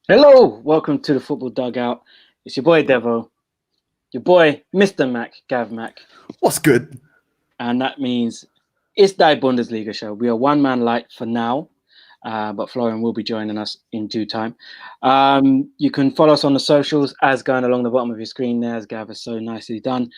Hello, welcome to the Football Dugout. It's your boy Devo, your boy Mr. Mack, Gav Mack. What's good? And that means it's die Bundesliga show. We are one man light for now, but Florian will be joining us in due time. You can follow us on the socials as going along the bottom of your screen there, as Gav has so nicely done.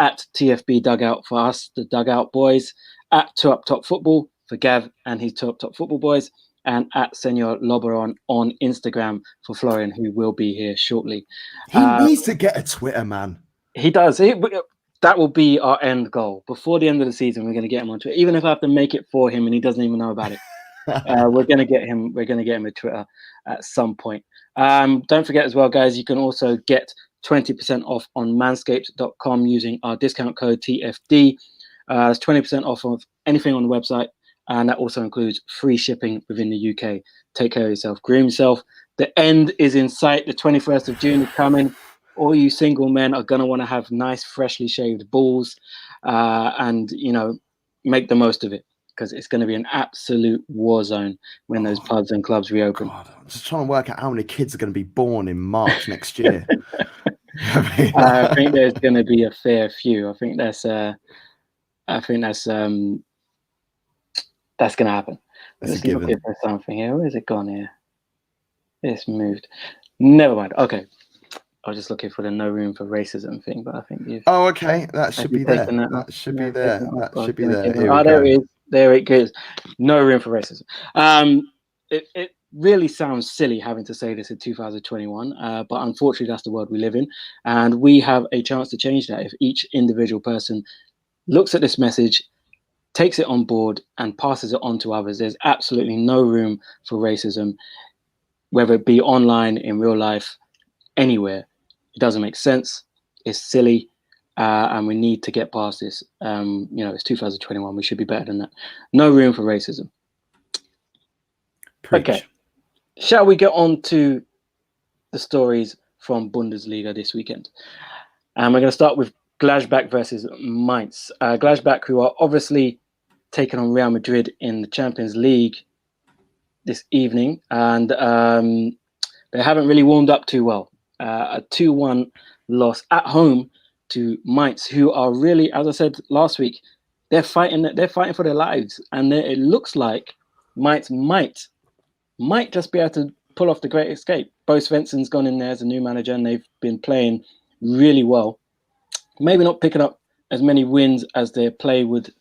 At TFB Dugout for us, the Dugout Boys. At Two Up Top Football for Gav and his Two Up Top Football Boys. And at Senor Loberon on Instagram for Florian, who will be here shortly. He needs to get a Twitter, man. He does. That will be our end goal. Before the end of the season, we're going to get him on Twitter. Even if I have to make it for him and he doesn't even know about it, we're going to get him. We're going to get him a Twitter at some point. Don't forget as well, guys. You can also get 20% off on manscaped.com using our discount code TFD. It's 20% off of anything on the website. And that also includes free shipping within the UK. Take care of yourself. Groom yourself. The end is in sight. The 21st of June is coming. All you single men are going to want to have nice, freshly shaved balls and, make the most of it because it's going to be an absolute war zone when those pubs and clubs reopen. God, I'm just trying to work out how many kids are going to be born in March next year. I think there's going to be a fair few. I think that's going to happen. Let's look at something here. Where is it gone here? It's moved. Never mind. Okay. I was just looking for the no room for racism thing, but I think you've... Oh, okay. That should be there. That should be there. That should be there. There it is. There it goes. No room for racism. It really sounds silly having to say this in 2021, but unfortunately that's the world we live in. And we have a chance to change that if each individual person looks at this message, takes it on board and passes it on to others. There's absolutely no room for racism, whether it be online, in real life, anywhere. It doesn't make sense. It's silly. And we need to get past this. It's 2021. We should be better than that. No room for racism. Preach. Okay. Shall we get on to the stories from Bundesliga this weekend? And we're going to start with Gladbach versus Mainz. Gladbach, who are obviously taking on Real Madrid in the Champions League this evening, and they haven't really warmed up too well. A 2-1 loss at home to Mainz, who are really, as I said last week, they're fighting for their lives, and it looks like Mainz might just be able to pull off the great escape. Bo Svensson's gone in there as a new manager, and they've been playing really well. Maybe not picking up as many wins as their play would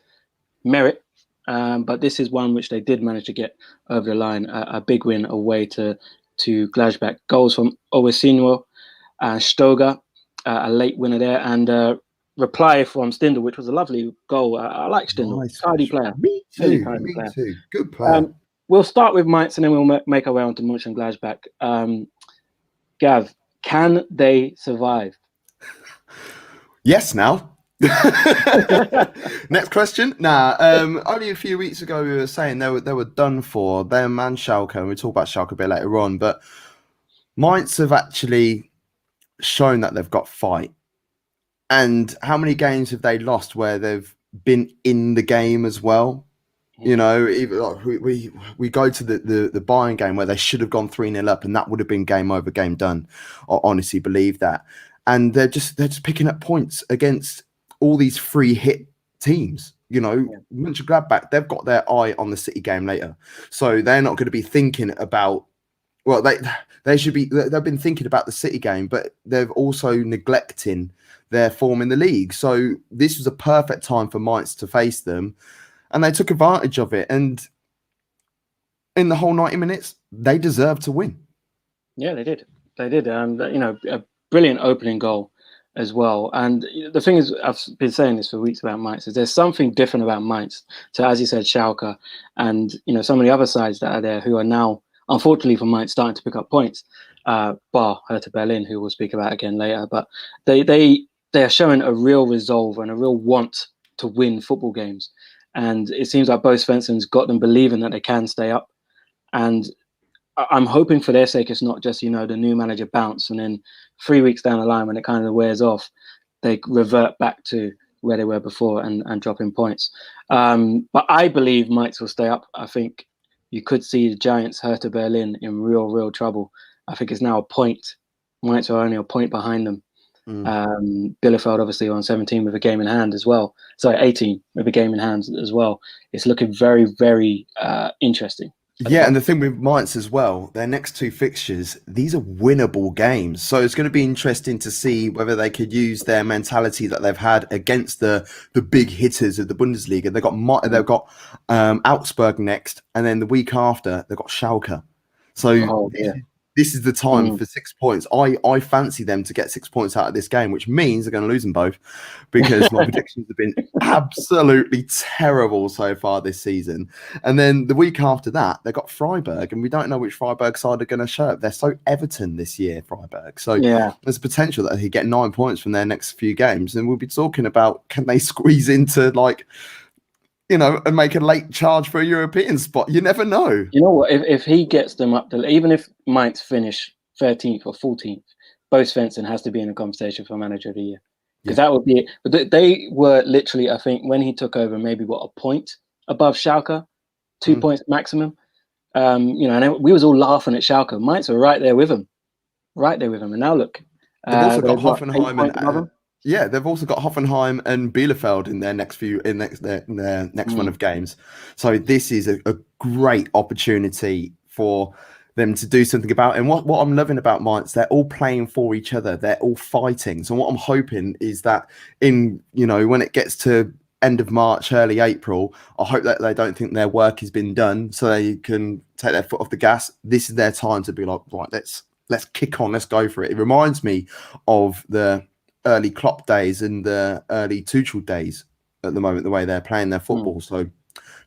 merit, but this is one which they did manage to get over the line. A big win away to Gladbach. Goals from Owesinwo and Stoger, a late winner there, and reply from Stindl, which was a lovely goal. I like Stindl. Nice. Tidy player. Me too. Good player. We'll start with Mainz and then we'll make our way on to Mönchengladbach. Gav, can they survive? Yes, now. Next question. Only a few weeks ago we were saying they were done for. Them and Schalke, and we'll talk about Schalke a bit later on. But Mainz have actually shown that they've got fight. And how many games have they lost where they've been in the game as well? Even like we go to the Bayern game where they should have gone 3-0 up, and that would have been game over, game done. I honestly believe that. And they're just picking up points against all these free hit teams. Mönchengladbach, they've got their eye on the City game later, so they're not going to be thinking about. Well, they should be. They've been thinking about the City game, but they're also neglecting their form in the league. So this was a perfect time for Mainz to face them, and they took advantage of it. And in the whole 90 minutes, they deserved to win. Yeah, they did. They did. A brilliant opening goal as well. And the thing is, I've been saying this for weeks about Mainz, is there's something different about Mainz. So as you said, Schalke and some of the other sides that are there who are now, unfortunately for Mainz, starting to pick up points, bar Hertha Berlin, who we'll speak about again later. But they are showing a real resolve and a real want to win football games. And it seems like Bo Svensson's got them believing that they can stay up. And I'm hoping for their sake it's not just, the new manager bounce and then 3 weeks down the line when it kind of wears off, they revert back to where they were before and drop in points. But I believe Mainz will stay up. I think you could see the Giants, Hertha Berlin, in real trouble I think it's now a point. Mainz are only a point behind them. Bielefeld obviously on 17 with a game in hand as well. Sorry, 18 with a game in hand as well. It's looking very, very interesting. Yeah, and the thing with Mainz as well, their next two fixtures, these are winnable games. So it's going to be interesting to see whether they could use their mentality that they've had against the big hitters of the Bundesliga. They've got Augsburg next, and then the week after they've got Schalke. So this is the time for 6 points. I fancy them to get 6 points out of this game, which means they're going to lose them both, because my predictions have been absolutely terrible so far this season. And then the week after that, they've got Freiburg, and we don't know which Freiburg side are going to show up. They're so Everton this year, Freiburg. So there's a potential that they get 9 points from their next few games. And we'll be talking about, can they squeeze into and make a late charge for a European spot? You never know. You know what? If he gets them up to, even if Mainz finish 13th or 14th, Bo Svensson has to be in the conversation for manager of the year, because that would be it. But they were literally, I think, when he took over, maybe a point above Schalke, 2 points maximum. And we was all laughing at Schalke. Mainz were right there with him, And now look, they've also got Hoffenheim they've also got Hoffenheim and Bielefeld in their next run of games. So this is a great opportunity for them to do something about it. And what I'm loving about Mainz, they're all playing for each other. They're all fighting. So what I'm hoping is that when it gets to end of March, early April, I hope that they don't think their work has been done, so they can take their foot off the gas. This is their time to be like, right, let's kick on, let's go for it. It reminds me of the early Klopp days and the early Tuchel days at the moment, the way they're playing their football. So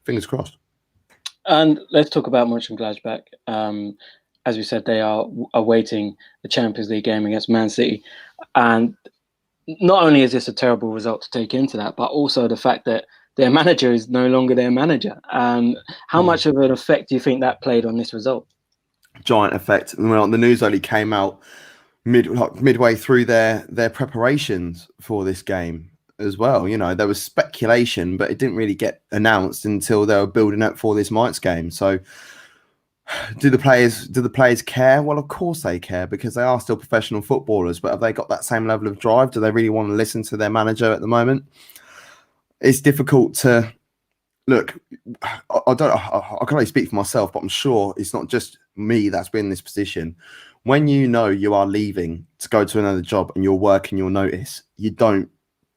fingers crossed. And let's talk about Mönchengladbach. As we said, they are awaiting the Champions League game against Man City. And not only is this a terrible result to take into that, but also the fact that their manager is no longer their manager. How much of an effect do you think that played on this result? Giant effect. Well, the news only came out midway through their preparations for this game as well. There was speculation, but it didn't really get announced until they were building up for this Mainz game. So do the players care? Well, of course they care, because they are still professional footballers, but have they got that same level of drive? Do they really want to listen to their manager at the moment? It's difficult to look. I can only speak for myself, but I'm sure it's not just me that's been in this position. When you are leaving to go to another job and you're working your notice, you don't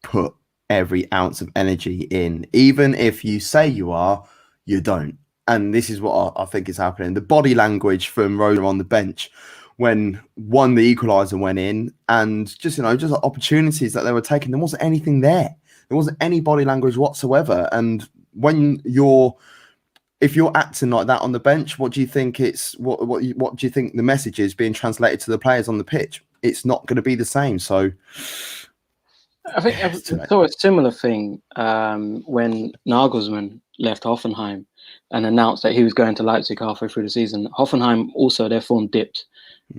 put every ounce of energy in. Even if you say you are, you don't. And this is what I think is happening. The body language from Roda on the bench when the equaliser went in, and just opportunities that they were taking, there wasn't anything there. There wasn't any body language whatsoever. And if you're acting like that on the bench, what do you think what do you think the message is being translated to the players on the pitch? It's not going to be the same. So I think I saw a similar thing when Nagelsmann left Hoffenheim and announced that he was going to Leipzig halfway through the season. Hoffenheim also, their form dipped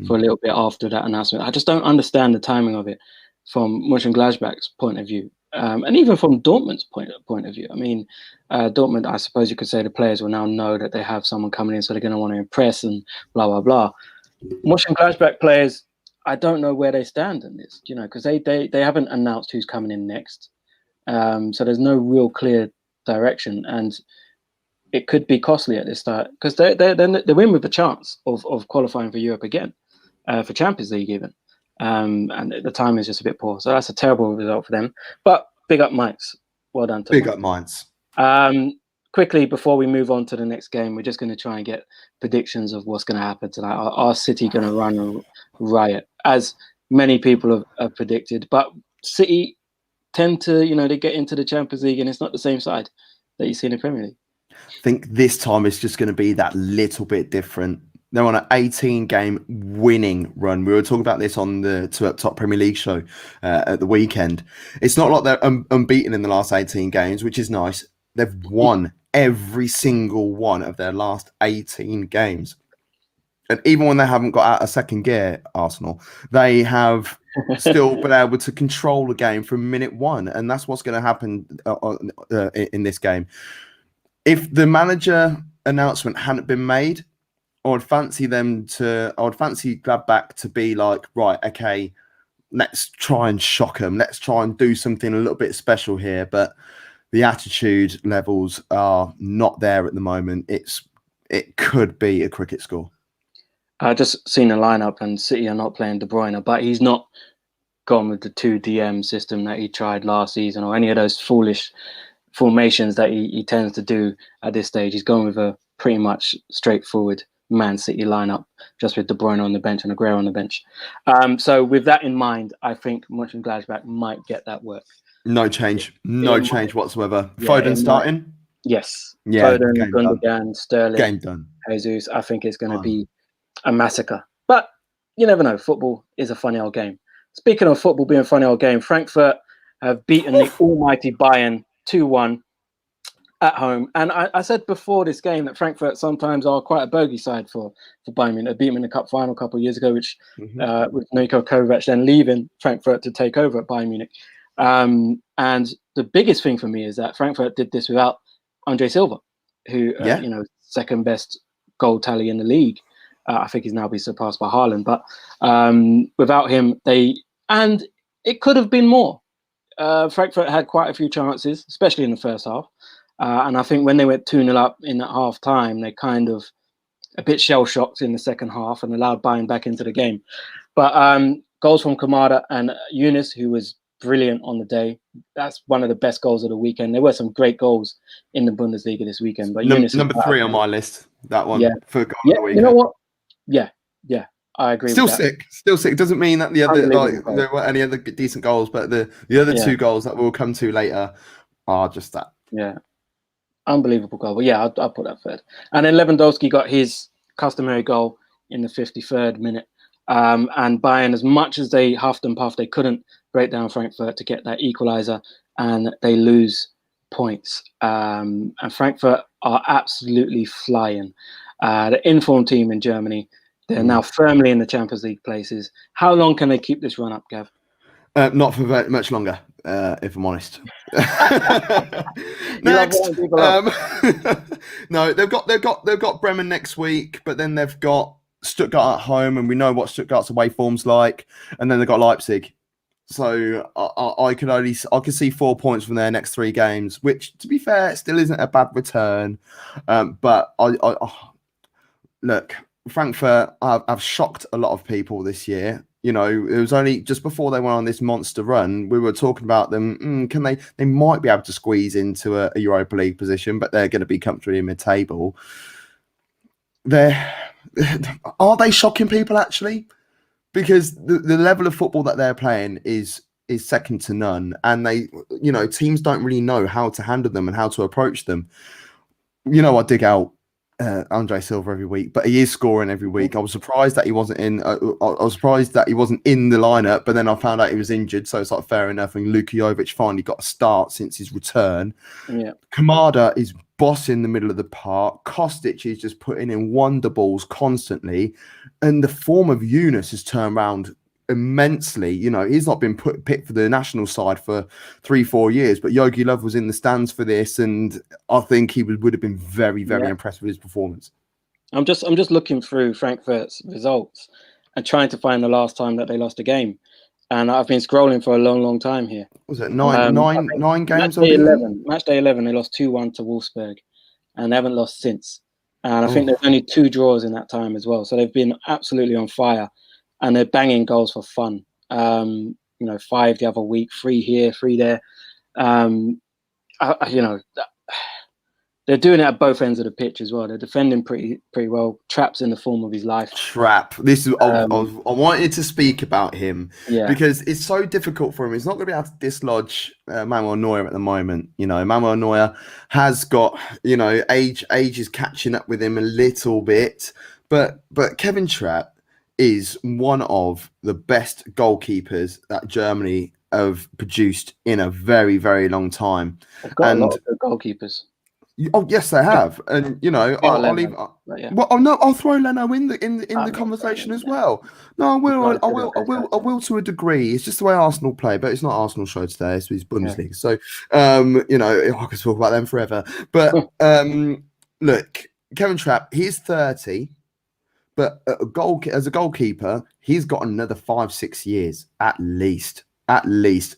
for a little bit after that announcement. I just don't understand the timing of it from Mönchengladbach's point of view. And even from Dortmund's point of view. I mean, Dortmund, I suppose you could say the players will now know that they have someone coming in, so they're going to want to impress and blah, blah, blah. Mönchengladbach players, I don't know where they stand in this, because they haven't announced who's coming in next. So there's no real clear direction, and it could be costly at this start, because they win with a chance of qualifying for Europe again, for Champions League even. And the time is just a bit poor. So that's a terrible result for them. But big up Mainz. Well done to Big up Mainz. Quickly, before we move on to the next game, we're just going to try and get predictions of what's going to happen tonight. Are City going to run a riot, as many people have predicted? But City tend to, they get into the Champions League and it's not the same side that you see in the Premier League. I think this time it's just going to be that little bit different. They're on an 18-game winning run. We were talking about this on the Top Premier League show at the weekend. It's not like they're unbeaten in the last 18 games, which is nice. They've won every single one of their last 18 games. And even when they haven't got out of second gear, Arsenal, they have still been able to control the game from minute one. And that's what's going to happen in this game. If the manager announcement hadn't been made, I would fancy Gladbach to be like, right, okay, let's try and shock them. Let's try and do something a little bit special here. But the attitude levels are not there at the moment. It could be a cricket score. I just seen the lineup, and City are not playing De Bruyne, but he's not gone with the 2 DM system that he tried last season, or any of those foolish formations that he tends to do at this stage. He's gone with a pretty much straightforward Man City lineup, just with De Bruyne on the bench and Aguero on the bench. So with that in mind, I think Mönchengladbach might get that work. No change whatsoever. Yeah, Foden starting? Yes. Yeah, Foden, Gundogan, Sterling, game done. Jesus. I think it's going to be a massacre. But you never know. Football is a funny old game. Speaking of football being a funny old game, Frankfurt have beaten the almighty Bayern 2-1 at home. And I said before this game that Frankfurt sometimes are quite a bogey side for Bayern Munich. They beat them in the cup final a couple of years ago, which with Niko Kovac then leaving Frankfurt to take over at Bayern Munich. And the biggest thing for me is that Frankfurt did this without Andre Silva, who, second best goal tally in the league. I think he's now been surpassed by Haaland. But without him, and it could have been more. Frankfurt had quite a few chances, especially in the first half. And I think when they went 2-0 up in that half time, they kind of a bit shell-shocked in the second half and allowed Bayern back into the game. But goals from Kamada and Younes, who was brilliant on the day. That's one of the best goals of the weekend. There were some great goals in the Bundesliga this weekend. But number 3 on my list, that one. Yeah. For goal of the weekend. You know what? Yeah. I agree Still with that. Still sick. Doesn't mean that the other there weren't any other decent goals, but the other 2 goals that we'll come to later are just that. Yeah. Unbelievable goal. But yeah, I'll put that third. And then Lewandowski got his customary goal in the 53rd minute. And Bayern, as much as they huffed and puffed, they couldn't break down Frankfurt to get that equaliser, and they lose points. And Frankfurt are absolutely flying. The informed team in Germany, they're now firmly in the Champions League places. How long can they keep this run up, Gav? Not for very much longer, if I'm honest. Next, no, they've got Bremen next week, but then they've got Stuttgart at home, and we know what Stuttgart's away form's like, and then they've got Leipzig. So I could see 4 points from their next 3 games, which, to be fair, still isn't a bad return. But look, Frankfurt have shocked a lot of people this year. You know, it was only just before they went on this monster run, we were talking about them. They might be able to squeeze into a Europa League position, but they're going to be comfortably in mid-table. Are they shocking people, actually? Because the level of football that they're playing is second to none, and teams don't really know how to handle them and how to approach them. I dig out Andre Silva every week, but he is scoring every week. I was surprised that he wasn't in. I was surprised that he wasn't in the lineup, but then I found out he was injured, so it's like fair enough. And Luka Jovic finally got a start since his return. Yeah, Kamada is bossing the middle of the park. Kostic is just putting in wonder balls constantly, and the form of Younes has turned around immensely. He's not been picked for the national side for 3-4 years, but Yogi Love was in the stands for this, and I think he would have been very, very impressed with his performance. I'm just looking through Frankfurt's results and trying to find the last time that they lost a game, and I've been scrolling for a long time here. Was it nine games? Match day 11, they lost 2-1 to Wolfsburg, and they haven't lost since. And I think there's only 2 draws in that time as well, so they've been absolutely on fire. And they're banging goals for fun. 5 the other week, 3 here, 3 there. They're doing it at both ends of the pitch as well. They're defending pretty well. Trapp's in the form of his life. Trapp. This is I wanted to speak about him because it's so difficult for him. He's not going to be able to dislodge Manuel Neuer at the moment. Manuel Neuer has got age is catching up with him a little bit, but Kevin Trapp is one of the best goalkeepers that Germany have produced in a very, very long time. They've got a lot of good goalkeepers. Oh yes, they have, and I'll leave. I'll throw Leno in the conversation as well. No, I will to a degree. It's just the way Arsenal play, but it's not Arsenal show today. It's Bundesliga, so I could talk about them forever. But look, Kevin Trapp, he's 30. But as a goalkeeper, he's got another 5-6 years at least.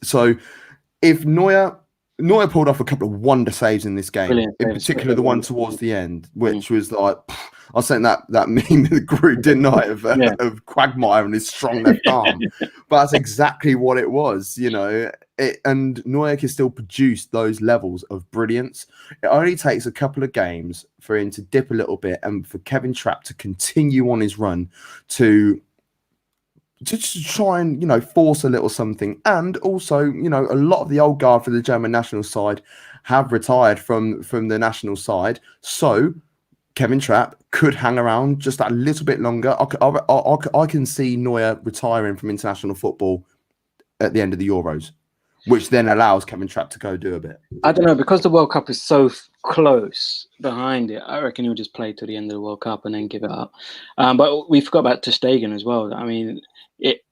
So if Neuer pulled off a couple of wonder saves in this game, Brilliant in saves. particular the one towards the end, which was like, I sent that meme in the group, didn't I, of Quagmire and his strong left arm. But that's exactly what it was, you know. And Neuer can still produce those levels of brilliance. It only takes a couple of games for him to dip a little bit and for Kevin Trapp to continue on his run to try and, you know, force a little something. And also, you know, a lot of the old guard for the German national side have retired from the national side. So Kevin Trapp could hang around just a little bit longer. I can see Neuer retiring from international football at the end of the Euros, which then allows Kevin Trapp to go do a bit. I don't know, because the World Cup is so close behind it. I reckon he'll just play to the end of the World Cup and then give it up. But we forgot about ter Stegen as well. I mean,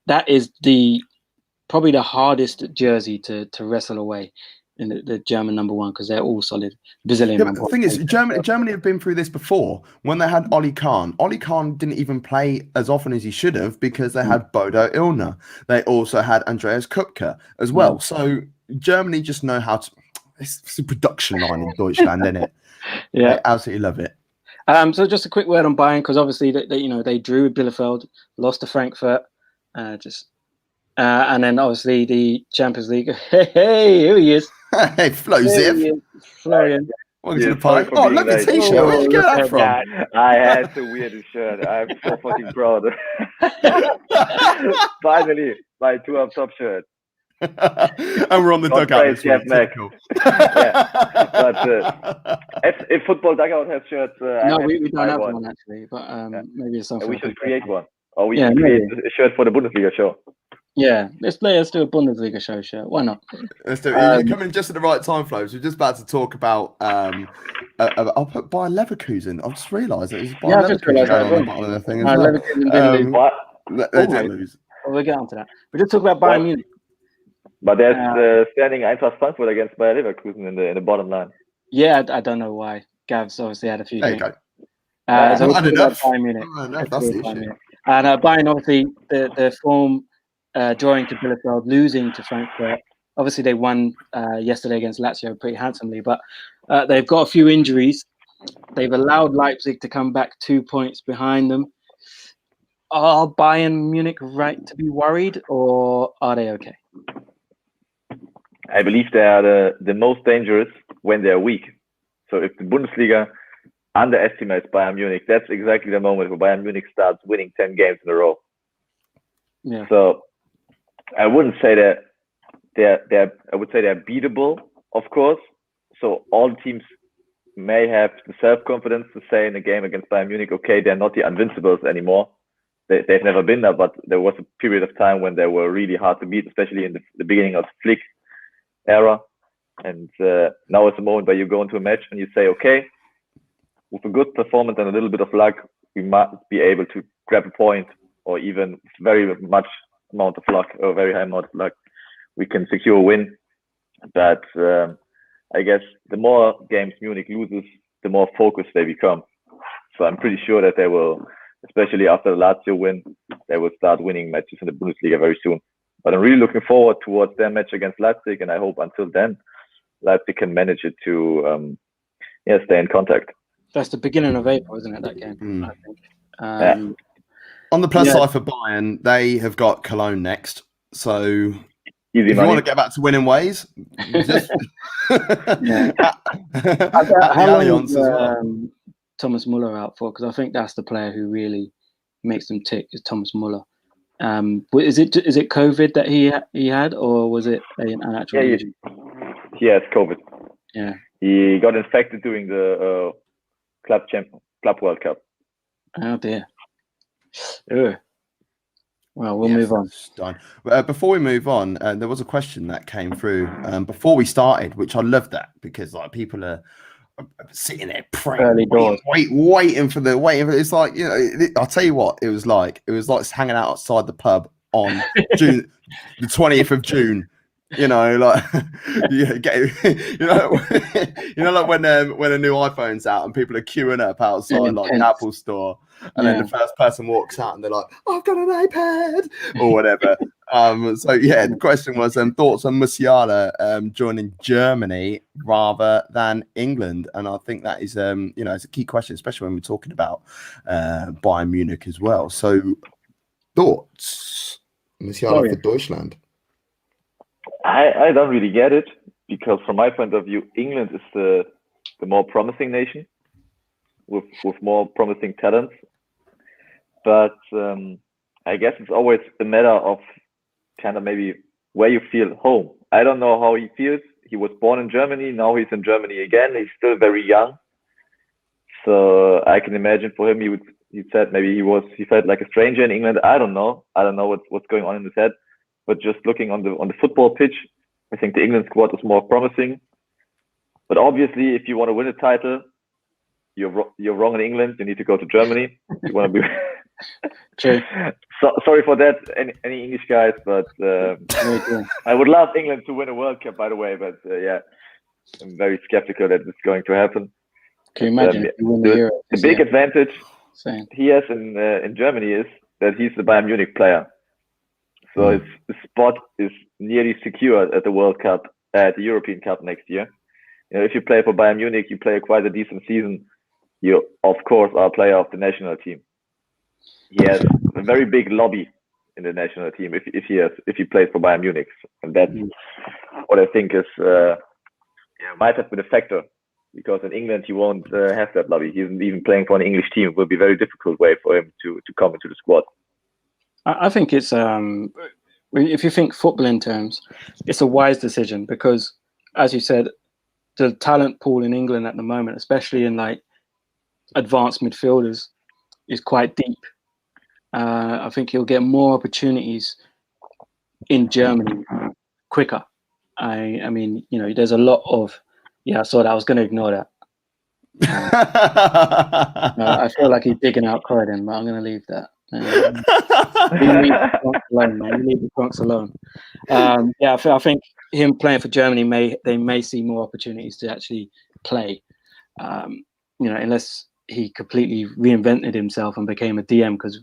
that is probably the hardest jersey to wrestle away in the German number one, because they're all solid. Brazilian. Yeah, but the thing is, Germany have been through this before when they had Oli Kahn. Oli Kahn didn't even play as often as he should have because they had Bodo Illner. They also had Andreas Kupka as well. So Germany just know how to. It's a production line in Deutschland, isn't it? Yeah, I absolutely love it. So just a quick word on Bayern, because obviously they drew with Bielefeld, lost to Frankfurt, and then obviously the Champions League. Hey, here he is. Hey, Flozif. Florian. Welcome to the party. Oh, look at the t-shirt. Where'd you get that from? I had the weirdest shirt. I'm so fucking proud. Finally, my 2-up top shirt. And we're on the dugout. Gav Mack. Yeah. But if football dugout has shirts, no, we don't have one actually. But maybe it's something. We should create one, or we should create a shirt for the Bundesliga show. Yeah, let's do a Bundesliga show shirt. Why not? Let's do it. You're coming just at the right time, Flo. So we're just about to talk about. I'll put Bayern Leverkusen. I've just realised it was Bayern Leverkusen on the bottom of the thing as well. Leverkusen What? They did lose. Well, we'll get onto that. We just talk about Bayern Munich. But there's standing Eintracht Frankfurt against Bayer Leverkusen in the bottom line. Yeah, I don't know why. Gav's obviously had a few. There you go. So Not enough. Bayern Munich. That's the issue. And Bayern, obviously, the form drawing to Bielefeld, losing to Frankfurt. Obviously, they won yesterday against Lazio pretty handsomely, but they've got a few injuries. They've allowed Leipzig to come back 2 points behind them. Are Bayern Munich right to be worried, or are they okay? I believe they are the most dangerous when they're weak. So if the Bundesliga underestimates Bayern Munich, that's exactly the moment where Bayern Munich starts winning 10 games in a row. Yeah. So I wouldn't say that I would say they're beatable, of course. So all teams may have the self-confidence to say in a game against Bayern Munich, okay, they're not the Invincibles anymore. They've never been there, but there was a period of time when they were really hard to beat, especially in the beginning of Flick era. And now is the moment where you go into a match and you say, okay, with a good performance and a little bit of luck, we might be able to grab a point, or even very much amount of luck, or very high amount of luck, we can secure a win. But I guess the more games Munich loses, the more focused they become. So I'm pretty sure that they will, especially after the Lazio win, they will start winning matches in the Bundesliga very soon. But I'm really looking forward towards their match against Leipzig, and I hope until then Leipzig can manage it to stay in contact. That's the beginning of April, isn't it, that game? I think. Yeah. On the plus side for Bayern, they have got Cologne next. So Easy if money. you want to get back to winning ways, just How long is Thomas Muller out for? Because I think that's the player who really makes them tick, is Thomas Muller. Is it COVID that he had, or was it an actual injury? He has COVID. Yeah. He got infected during the Club World Cup. Oh dear. Ugh. Well, we'll move on. Done. Before we move on, there was a question that came through before we started, which I love that, because like people are sitting there praying, waiting for it's like, you know, I'll tell you what it was like hanging out outside the pub on June the 20th of June You know, like you get, like when a new iPhone's out and people are queuing up outside like the Apple store, and then the first person walks out and they're like, "I've got an iPad" or whatever. So yeah, the question was thoughts on Musiala joining Germany rather than England, and I think that is it's a key question, especially when we're talking about Bayern Munich as well. So thoughts, Musiala for Deutschland. I don't really get it, because from my point of view, England is the more promising nation with more promising talents. But I guess it's always a matter of kind of maybe where you feel home. I don't know how he feels. He was born in Germany. Now he's in Germany again. He's still very young. So I can imagine for him, he said maybe he felt like a stranger in England. I don't know what's going on in his head. But just looking on the football pitch, I think the England squad is more promising. But obviously, if you want to win a title, you're wrong in England. You need to go to Germany. You want to be. True. Sorry for that, any English guys, but I would love England to win a World Cup, by the way. But I'm very skeptical that it's going to happen. Can you imagine if you win the Euro? The big advantage he has in Germany is that he's the Bayern Munich player. So his spot is nearly secured at the World Cup, at the European Cup next year. You know, if you play for Bayern Munich, you play quite a decent season. You, of course, are a player of the national team. He has a very big lobby in the national team if he plays for Bayern Munich, and that's what I think is might have been a factor. Because in England, he won't have that lobby. He's even playing for an English team. It will be a very difficult way for him to come into the squad. I think it's if you think football in terms, it's a wise decision because, as you said, the talent pool in England at the moment, especially in like advanced midfielders, is quite deep. I think he'll get more opportunities in Germany quicker. I mean, there's a lot of. Yeah, I saw that. I was going to ignore that. I feel like he's digging out Croydon, but I'm going to leave that. You leave the Bronx alone, man. You leave the Bronx alone. I think him playing for Germany they may see more opportunities to actually play. Unless he completely reinvented himself and became a DM, because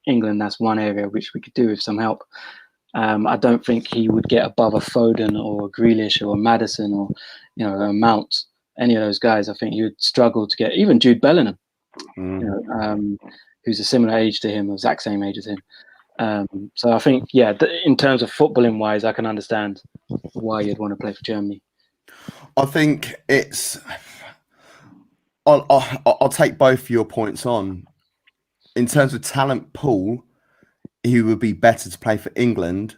England, that's one area which we could do with some help. I don't think he would get above a Foden or a Grealish or a Maddison or a Mount. Any of those guys, I think he would struggle to get. Even Jude Bellingham, who's a similar age to him, or exact same age as him. So I think, in terms of footballing wise, I can understand why you'd want to play for Germany. I think it's. I'll take both of your points on. In terms of talent pool, he would be better to play for England,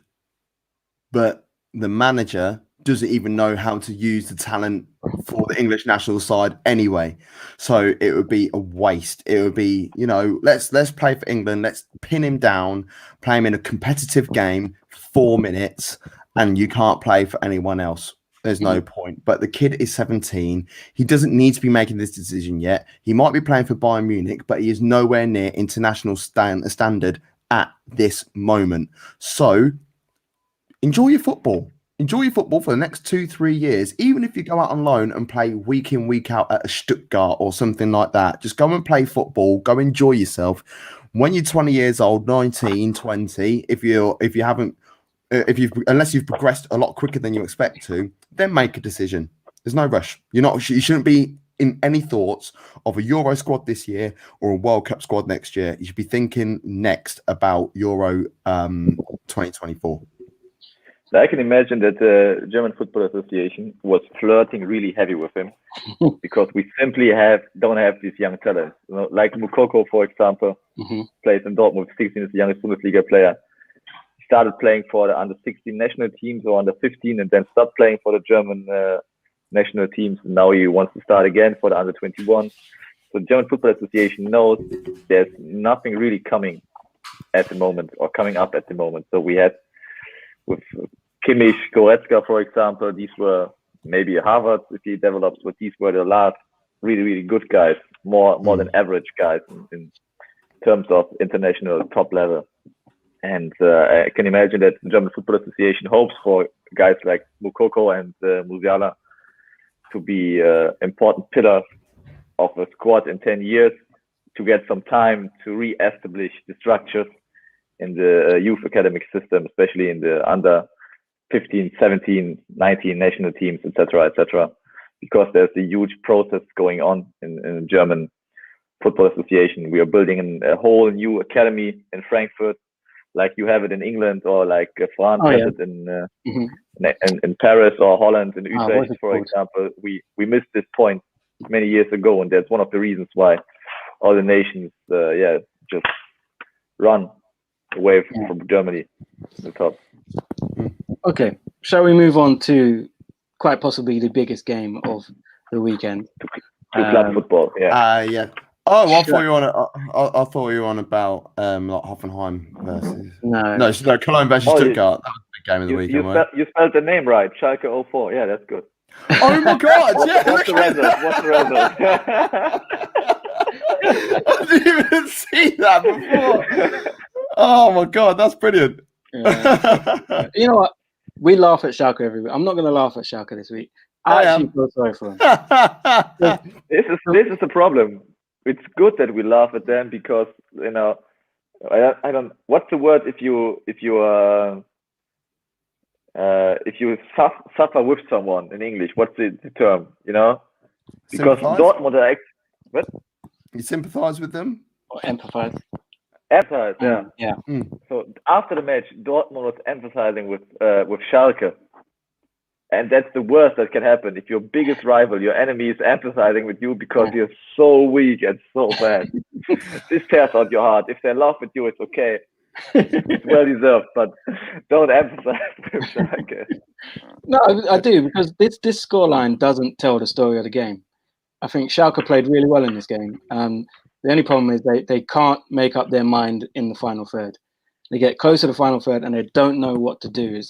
but the manager doesn't even know how to use the talent for the English national side anyway. So it would be a waste. It would be, let's play for England. Let's pin him down, play him in a competitive game for 4 minutes, and you can't play for anyone else. There's no point. But the kid is 17. He doesn't need to be making this decision yet. He might be playing for Bayern Munich, but he is nowhere near international standard at this moment. So enjoy your football. Enjoy your football for the next 2-3 years. Even if you go out on loan and play week in, week out at a Stuttgart or something like that, just go and play football. Go enjoy yourself. When you're 20 years old, 19, 20, unless you've progressed a lot quicker than you expect to, then make a decision. There's no rush. You shouldn't be in any thoughts of a Euro squad this year or a World Cup squad next year. You should be thinking next about Euro 2024. I can imagine that the German Football Association was flirting really heavy with him because we simply don't have these young talents. Like Moukoko, for example, plays in Dortmund, 16 is the youngest Bundesliga player. He started playing for the under 16 national teams or under 15 and then stopped playing for the German national teams. And now he wants to start again for the under 21. So the German Football Association knows there's nothing really coming at the moment or coming up at the moment. So we had with Kimmich, Goretzka, for example, these were maybe Harvard if he develops, but these were the last really, really good guys, more than average guys in terms of international top level. And I can imagine that the German Football Association hopes for guys like Mukoko and Musiala to be important pillars of a squad in 10 years, to get some time to re-establish the structures in the youth academic system, especially in the under 15, 17, 19 national teams, etc., because there's a huge process going on in German Football Association. We are building a whole new academy in Frankfurt, like you have it in England, or like France has it in Paris or Holland in Utrecht, for example. We missed this point many years ago, and that's one of the reasons why all the nations, just run away from Germany to the top. Okay, shall we move on to quite possibly the biggest game of the weekend? To club football, yeah. Oh, I thought you were on. I thought you were on about like Hoffenheim versus no Cologne versus Stuttgart. That was the big game of the weekend. You spelled the name right, Schalke 04. Yeah, that's good. Oh my God! What's the result? I didn't even see that before. Oh my God, that's brilliant. Yeah. You know what? We laugh at Schalke every week. I'm not going to laugh at Schalke this week. I actually feel sorry for them. This is the problem. It's good that we laugh at them because, you know, I don't. What's the word if you suffer with someone in English? What's the term? You know, because Dortmund are what? You sympathise with them or empathise? Empathise, yeah. So after the match, Dortmund was emphasizing with Schalke. And that's the worst that can happen. If your biggest rival, your enemy, is emphasizing with you because you're so weak and so bad. This tears out your heart. If they laugh at you, it's okay. It's well deserved, but don't emphasize with Schalke. No, I do, because this scoreline doesn't tell the story of the game. I think Schalke played really well in this game. The only problem is they can't make up their mind in the final third. They get close to the final third and they don't know what to do.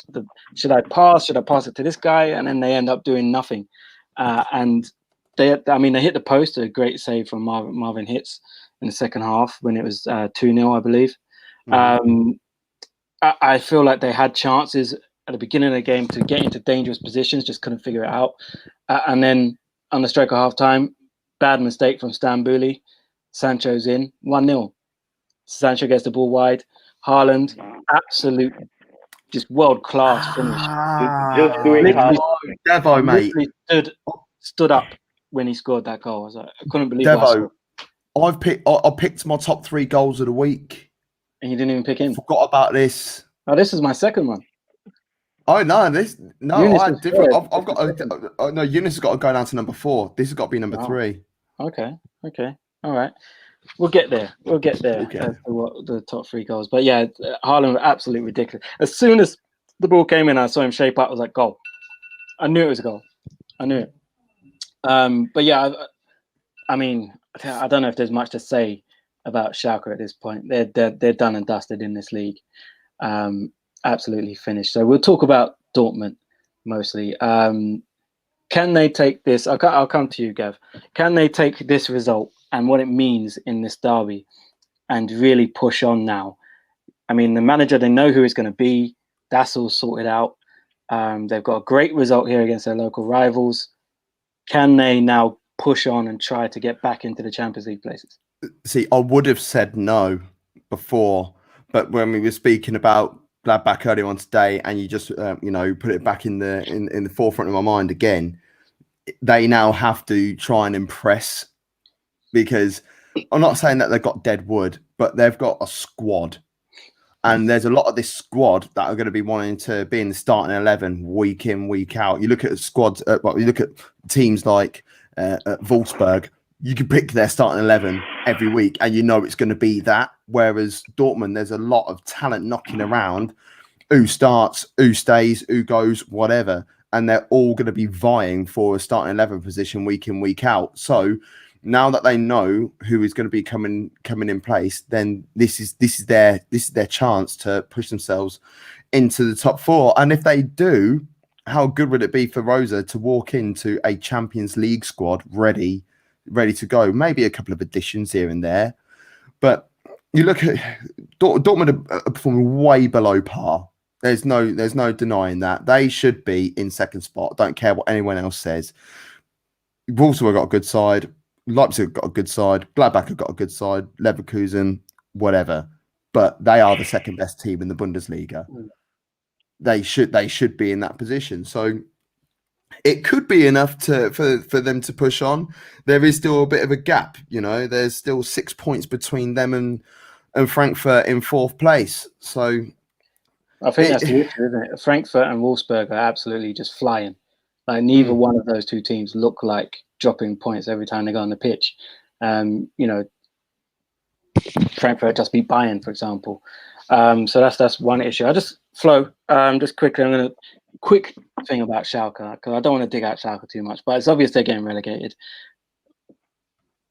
Should I pass? Should I pass it to this guy? And then they end up doing nothing. And they hit the post, a great save from Marvin Hitz in the second half when it was 2-0, I believe. I feel like they had chances at the beginning of the game to get into dangerous positions, just couldn't figure it out. And then on the stroke of half time, bad mistake from Stambouli. Sancho's in, 1-0. Sancho gets the ball wide. Haaland, absolute, just world-class finish. Just doing Devo, mate. Stood up when he scored that goal. I couldn't believe Devo, I picked my top 3 goals of the week. And you didn't even pick him? Forgot about this. Oh, this is my second one. Oh, no, I had different. I've got, no, Eunice has got to go down to number 4. This has got to be number 3. Okay. All right. We'll get there. Okay. As to what the top 3 goals. But yeah, Haaland was absolutely ridiculous. As soon as the ball came in, I saw him shape up. I was like, goal. I knew it was a goal. I knew it. But yeah, I mean, I don't know if there's much to say about Schalke at this point. They're done and dusted in this league. Absolutely finished. So we'll talk about Dortmund mostly. Can they take this? I'll come to you, Gav. Can they take this result and what it means in this derby and really push on now? I mean, the manager, they know who it's going to be. That's all sorted out. They've got a great result here against their local rivals. Can they now push on and try to get back into the Champions League places? See, I would have said no before, but when we were speaking about Gladbach earlier on today, and you just put it back in the forefront of my mind again, they now have to try and impress, because I'm not saying that they've got dead wood, but they've got a squad, and there's a lot of this squad that are going to be wanting to be in the starting 11 week in, week out. You look at squads, you look at teams like Wolfsburg. You can pick their starting 11 every week and you know it's going to be that. Whereas Dortmund, there's a lot of talent knocking around. Who starts, who stays, who goes, whatever. And they're all going to be vying for a starting 11 position week in, week out. So now that they know who is going to be coming in place, then this is their chance to push themselves into the top 4. And if they do, how good would it be for Rosa to walk into a Champions League squad ready to go? Maybe a couple of additions here and there, but you look at Dortmund are performing way below par. There's no denying that. They should be in second spot. Don't care what anyone else says. Wolfsburg got a good side. Leipzig got a good side. Gladbach have got a good side. Leverkusen, whatever. But they are the second best team in the Bundesliga. Mm. They should be in that position. So it could be enough for them to push on. There is still a bit of a gap, There's still 6 points between them and Frankfurt in fourth place. So I think that's the issue, isn't it? Frankfurt and Wolfsburg are absolutely just flying. Like neither one of those two teams look like dropping points every time they go on the pitch. Frankfurt just beat Bayern, for example. So that's one issue. Flo, just quickly, I'm going to quick thing about Schalke, because I don't want to dig out Schalke too much, but it's obvious they're getting relegated.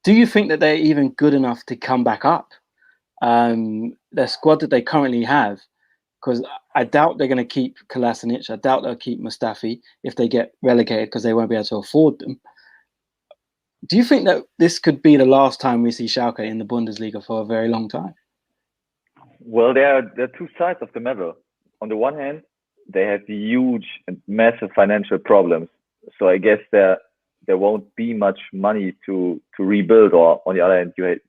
Do you think that they're even good enough to come back up? The squad that they currently have, because I doubt they're going to keep Kolasinac. I doubt they'll keep Mustafi if they get relegated because they won't be able to afford them. Do you think that this could be the last time we see Schalke in the Bundesliga for a very long time? Well, there are two sides of the medal. On the one hand, they have huge and massive financial problems. So I guess there won't be much money to rebuild. Or on the other hand, you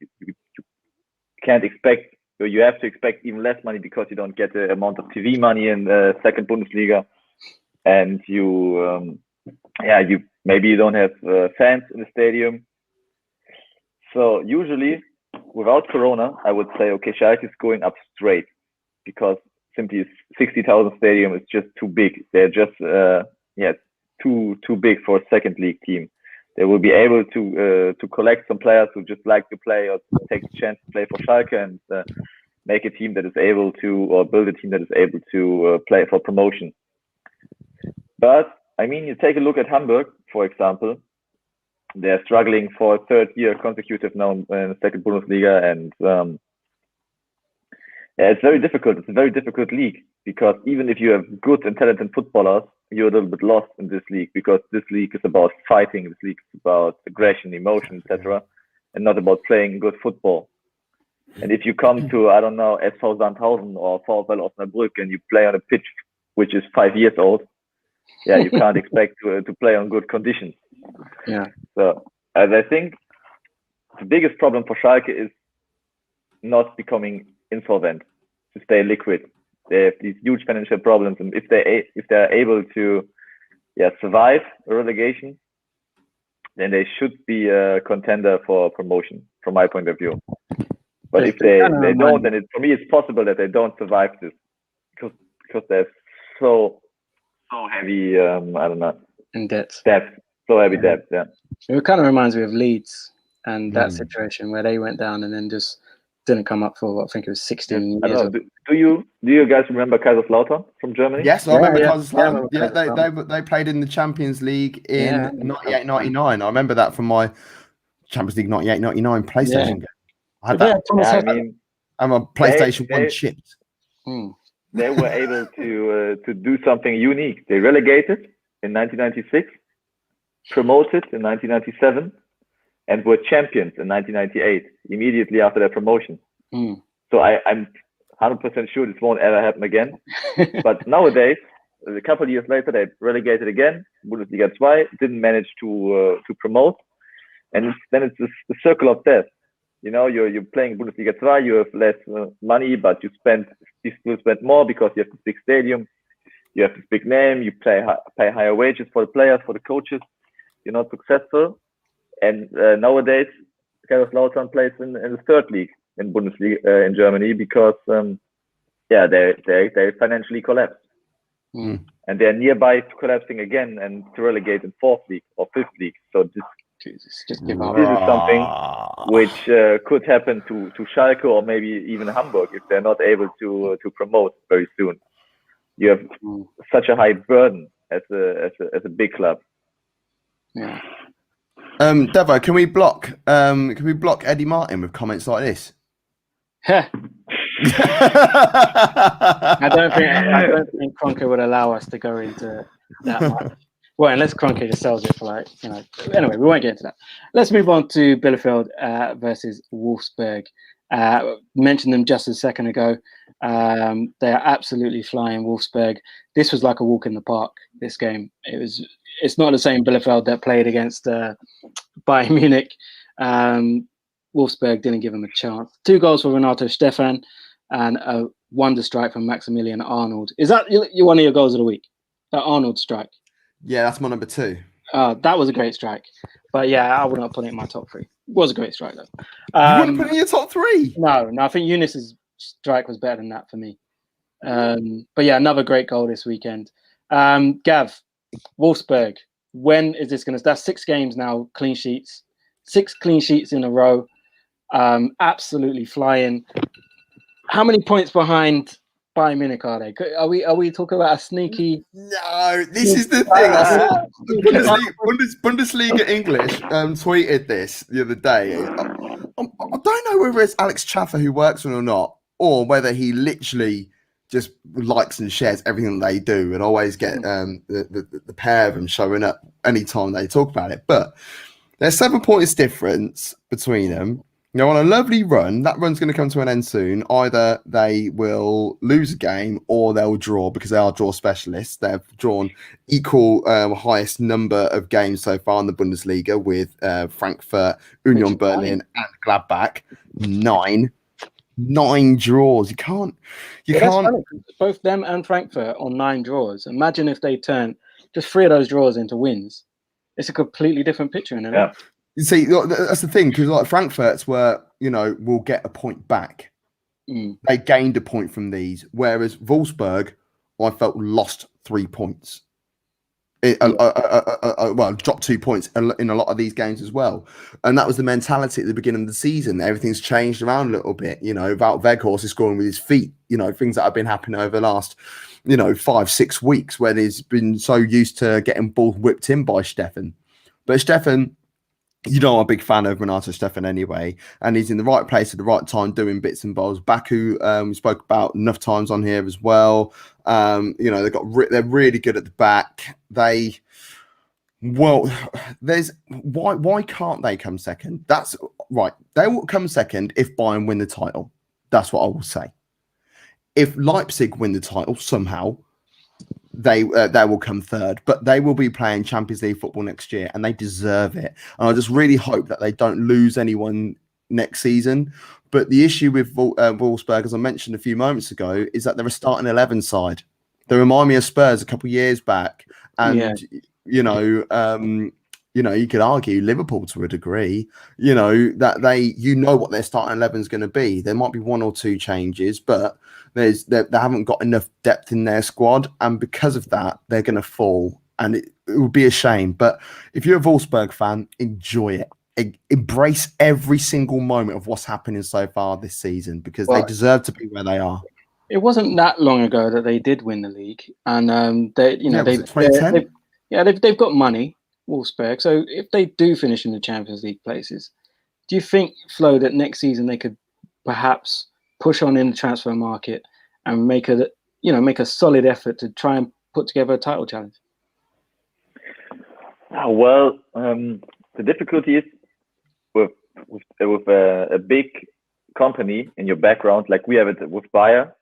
can't expect, or you have to expect even less money because you don't get the amount of TV money in the second Bundesliga, and you maybe you don't have fans in the stadium. So usually, without Corona, I would say, okay, Schalke is going up straight because simply 60,000 stadium is just too big. They're just too big for a second league team. They will be able to collect some players who just like to play or take the chance to play for Schalke and make a team that is able to, or build a team that is able to play for promotion. But I mean, you take a look at Hamburg, for example. They're struggling for a third year consecutive now in the second Bundesliga, and it's very difficult. It's a very difficult league because even if you have good and talented footballers, you're a little bit lost in this league because this league is about fighting. This league is about aggression, emotion, etc., and not about playing good football. And if you come to, I don't know, SV Sandhausen or VfL Osnabrück and you play on a pitch which is 5 years old, you can't expect to play on good conditions. Yeah. So as I think the biggest problem for Schalke is not becoming insolvent, to stay liquid. They have these huge financial problems, and if they're able to survive a relegation, then they should be a contender for promotion, from my point of view. But if they don't, then for me it's possible that they don't survive this because they're so heavy. I don't know. In debt. So heavy debt. Yeah. It kind of reminds me of Leeds and that situation where they went down and then just didn't come up for I think it was 16 years. Do you guys remember Kaiserslautern from Germany? Yes, I remember Kaiserslautern. Yeah, they played in the Champions League in 98-99. I remember that from my Champions League 98-99 PlayStation game. I had that. I'm a PlayStation 1 chipped. They were able to do something unique. They relegated in 1996, promoted in 1997, and were champions in 1998, immediately after their promotion. So I'm 100% sure this won't ever happen again. But nowadays, a couple of years later, they relegated again, Bundesliga 2, didn't manage to promote. And then it's the circle of death. You know, you're playing Bundesliga 2, you have less money, but you still spend more because you have this big stadium, you have this big name, you pay higher wages for the players, for the coaches. You're not successful. And nowadays, Kaiserslautern plays in the third league in Bundesliga in Germany because they financially collapsed, and they're nearby to collapsing again and to relegate in fourth league or fifth league. So this is something which could happen to Schalke or maybe even Hamburg if they're not able to promote very soon. You have such a high burden as a big club. Yeah. Devo, can we block Eddie Martin with comments like this? I don't think Kroenke would allow us to go into that much. Well, unless Kroenke just sells it for Anyway, we won't get into that. Let's move on to Bielefeld versus Wolfsburg. Mentioned them just a second ago. They are absolutely flying Wolfsburg. This was like a walk in the park, this game. It's not the same Bielefeld that played against Bayern Munich. Wolfsburg didn't give him a chance. 2 goals for Renato Stefan and a wonder strike from Maximilian Arnold. Is that one of your goals of the week? That Arnold strike? Yeah, that's my number 2. That was a great strike. But yeah, I would not put it in my top 3. It was a great strike, though. You want to put it in your top 3? No, I think Eunice's strike was better than that for me. But yeah, another great goal this weekend. Gav, Wolfsburg, when is this going to... That's 6 games now, clean sheets. 6 clean sheets in a row. Absolutely flying. How many points behind Bayern Munich are they? Are we talking about a sneaky... No, this is the thing. I saw Bundesliga English tweeted this the other day. I don't know whether it's Alex Chaffer who works on it or not, or whether he literally just likes and shares everything that they do and always get the pair of them showing up anytime they talk about it. But there's 7 points difference between them. They're on a lovely run. That run's going to come to an end soon. Either they will lose a game or they'll draw, because they are draw specialists. They've drawn equal highest number of games so far in the Bundesliga with Frankfurt, Union Berlin and Gladbach. 9 draws. You can't. Funny, both them and Frankfurt on 9 draws. Imagine if they turn just 3 of those draws into wins. It's a completely different picture in it. Yeah. You see, that's the thing, because like Frankfurt's were, will get a point back. They gained a point from these, whereas Wolfsburg, I felt, lost 3 points. Dropped 2 points in a lot of these games as well. And that was the mentality at the beginning of the season. Everything's changed around a little bit, Wout Weghorst is scoring with his feet, things that have been happening over the last, 5-6 weeks, where he's been so used to getting balls whipped in by Stefan. But Stefan, I'm a big fan of Renato Stefan anyway, and he's in the right place at the right time doing bits and bobs. Baku, we spoke about enough times on here as well. They're really good at the back. Why can't they come second? That's right. They will come second if Bayern win the title. That's what I will say. If Leipzig win the title somehow, they will come third, but they will be playing Champions League football next year, and they deserve it. And I just really hope that they don't lose anyone next season. But the issue with Wolfsburg, as I mentioned a few moments ago, is that they're a starting 11 side. They remind me of Spurs a couple of years back, and you could argue Liverpool to a degree. That they what their starting 11 is going to be. There might be 1 or 2 changes, but they haven't got enough depth in their squad, and because of that, they're going to fall, and it would be a shame. But if you're a Wolfsburg fan, enjoy it. Embrace every single moment of what's happening so far this season, because they deserve to be where they are. It wasn't that long ago that they did win the league, and they've got money, Wolfsburg. So if they do finish in the Champions League places, do you think, Flo, that next season they could perhaps push on in the transfer market and make a solid effort to try and put together a title challenge? The difficulty is with a big company in your background, like we have it with Bayer.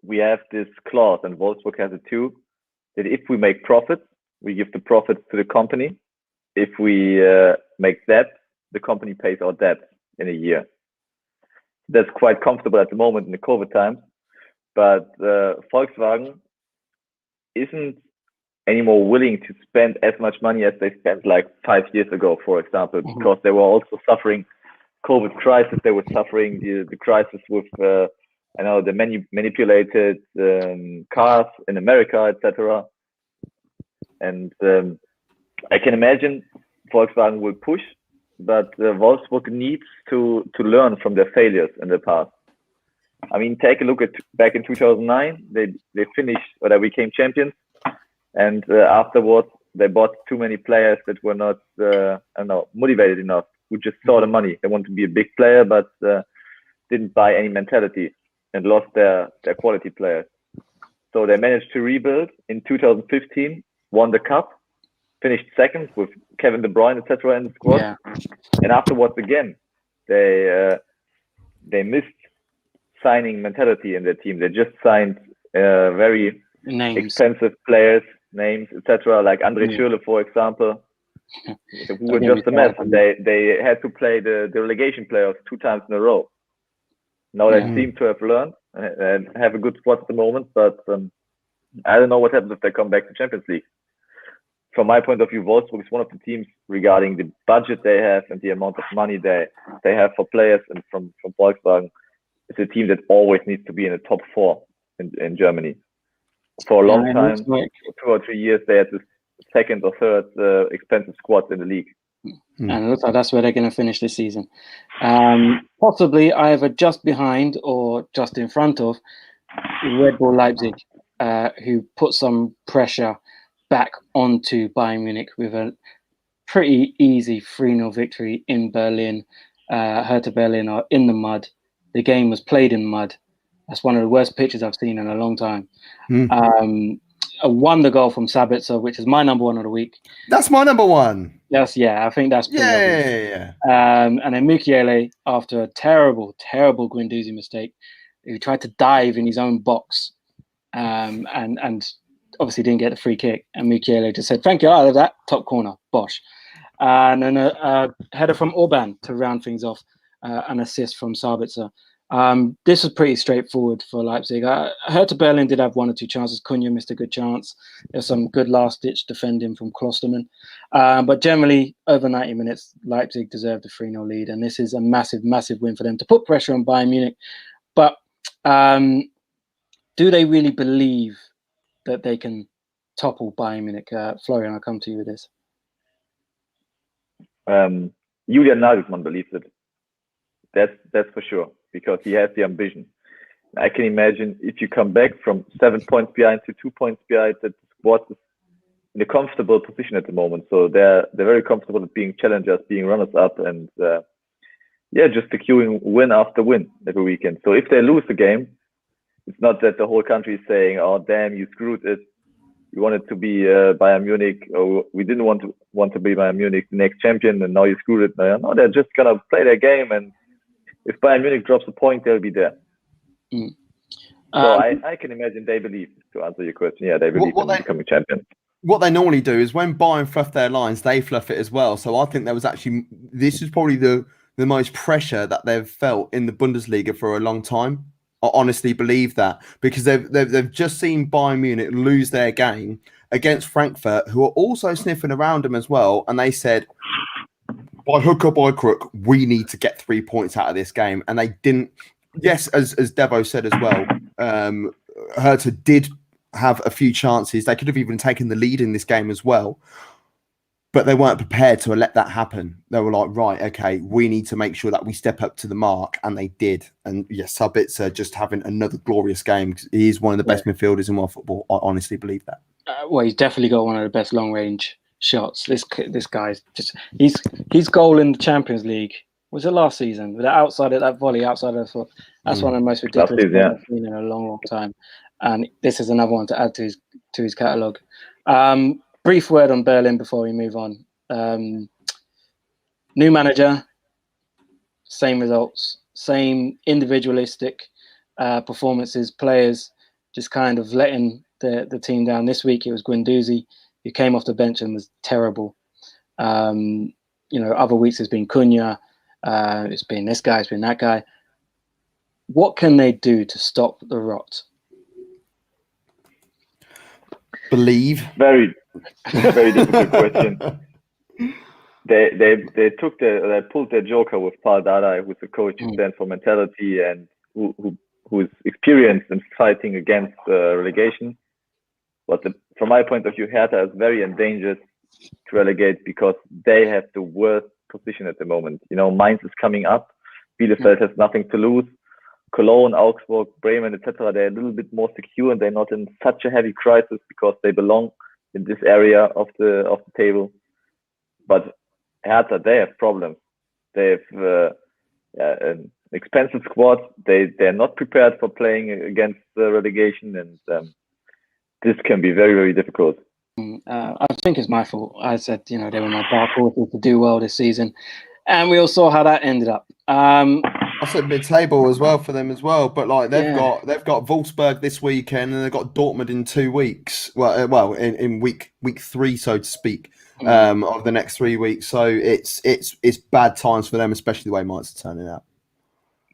We have this clause, and Wolfsburg has it too, that if we make profits, we give the profits to the company. If we make debt, the company pays our debt in a year. That's quite comfortable at the moment in the COVID times. But Volkswagen isn't anymore willing to spend as much money as they spent like 5 years ago, for example, because they were also suffering COVID crisis. They were suffering the crisis with the manipulated cars in America, etc. And I can imagine Volkswagen will push, but Wolfsburg needs to learn from their failures in the past. I mean, take a look at back in 2009. They finished, or they became champions, and afterwards they bought too many players that were not, motivated enough, who just saw the money. They want to be a big player, but didn't buy any mentality and lost their quality players. So they managed to rebuild in 2015, won the cup, finished second with Kevin De Bruyne, etc. in the squad. Yeah. And afterwards again, they missed signing mentality in their team. They just signed very expensive players, names, etc. Like Andre Schürrle, for example, who were just a mess. And they had to play the relegation playoffs 2 times in a row. Now they seem to have learned and have a good squad at the moment, but I don't know what happens if they come back to Champions League. From my point of view, Wolfsburg is one of the teams regarding the budget they have and the amount of money they have for players, and from Volkswagen, it's a team that always needs to be in the top 4 in Germany. For a long time, for 2 or 3 years, they had the second or third expensive squad in the league. And it looks like that's where they're going to finish this season. Possibly either just behind or just in front of Red Bull Leipzig, who put some pressure back onto Bayern Munich with a pretty easy 3-0 victory in Berlin. Hertha Berlin are in the mud. The game was played in mud. That's one of the worst pitches I've seen in a long time. A wonder goal from Sabitzer, which is my number 1 of the week. That's my number 1. Yes, I think that's pretty obvious. And then Musiala, after a terrible Guendouzi mistake, who tried to dive in his own box, and obviously didn't get the free kick. And Musiala just said, "Thank you, out of that top corner, bosh." And then a header from Orban to round things off, an assist from Sabitzer. This was pretty straightforward for Leipzig. Hertha Berlin did have 1 or 2 chances. Cunha missed a good chance. There's some good last-ditch defending from Klosterman. But generally, over 90 minutes, Leipzig deserved a 3-0 lead. And this is a massive, massive win for them to put pressure on Bayern Munich. But do they really believe that they can topple Bayern Munich? Florian, I'll come to you with this. Julian Nagelsmann believes it. That's for sure, because he has the ambition. I can imagine if you come back from 7 points behind to 2 points behind, that the squad is in a comfortable position at the moment. So they're very comfortable at being challengers, being runners up, and just securing win after win every weekend. So if they lose the game, it's not that the whole country is saying, "Oh damn, you screwed it. You wanted to be Bayern Munich, or we didn't want to be Bayern Munich, the next champion, and now you screwed it." No, they're just gonna play their game, and if Bayern Munich drops a point, they'll be there. So I can imagine they believe, to answer your question. Yeah, they believe in becoming champions. What they normally do is when Bayern fluff their lines, they fluff it as well. So I think this is probably the most pressure that they've felt in the Bundesliga for a long time. I honestly believe that, because they've just seen Bayern Munich lose their game against Frankfurt, who are also sniffing around them as well. And they said, by hook or by crook, we need to get 3 points out of this game. And they didn't. Yes, as Devo said as well, Hertha did have a few chances. They could have even taken the lead in this game as well. But they weren't prepared to let that happen. They were like, right, okay, we need to make sure that we step up to the mark. And they did. And yes, Sabitzer just having another glorious game. He is one of the best midfielders in world football. I honestly believe that. Well, he's definitely got one of the best long-range shots. This guy's just his goal in the Champions League was it last season with that volley outside of the foot. That's one of the most ridiculous things I've seen in a long time. And this is another one to add to his catalogue. Brief word on Berlin before we move on. New manager, same results, same individualistic performances, players just kind of letting the team down. This week it was Guendouzi, who came off the bench and was terrible. Other weeks it's been Cunha, it's been this guy, it's been that guy. What can they do to stop the rot? Believe. Very, very difficult question. They pulled their joker with Paul Dardai, who's the coach who stands for mentality and who's experienced in fighting against relegation. But from my point of view, Hertha is very endangered to relegate because they have the worst position at the moment. Mainz is coming up. Bielefeld has nothing to lose. Cologne, Augsburg, Bremen, etc. They're a little bit more secure and they're not in such a heavy crisis because they belong in this area of the table. But Hertha, they have problems. They have an expensive squad. They're not prepared for playing against the relegation, and this can be very, very difficult. I think it's my fault. I said, they were my dark horses to do well this season. And we all saw how that ended up. I said mid-table as well for them as well, but like they've Yeah. got Wolfsburg this weekend, and they've got Dortmund in 2 weeks. Well, in week 3, so to speak, of the next 3 weeks. So it's bad times for them, especially the way Mainz are turning out.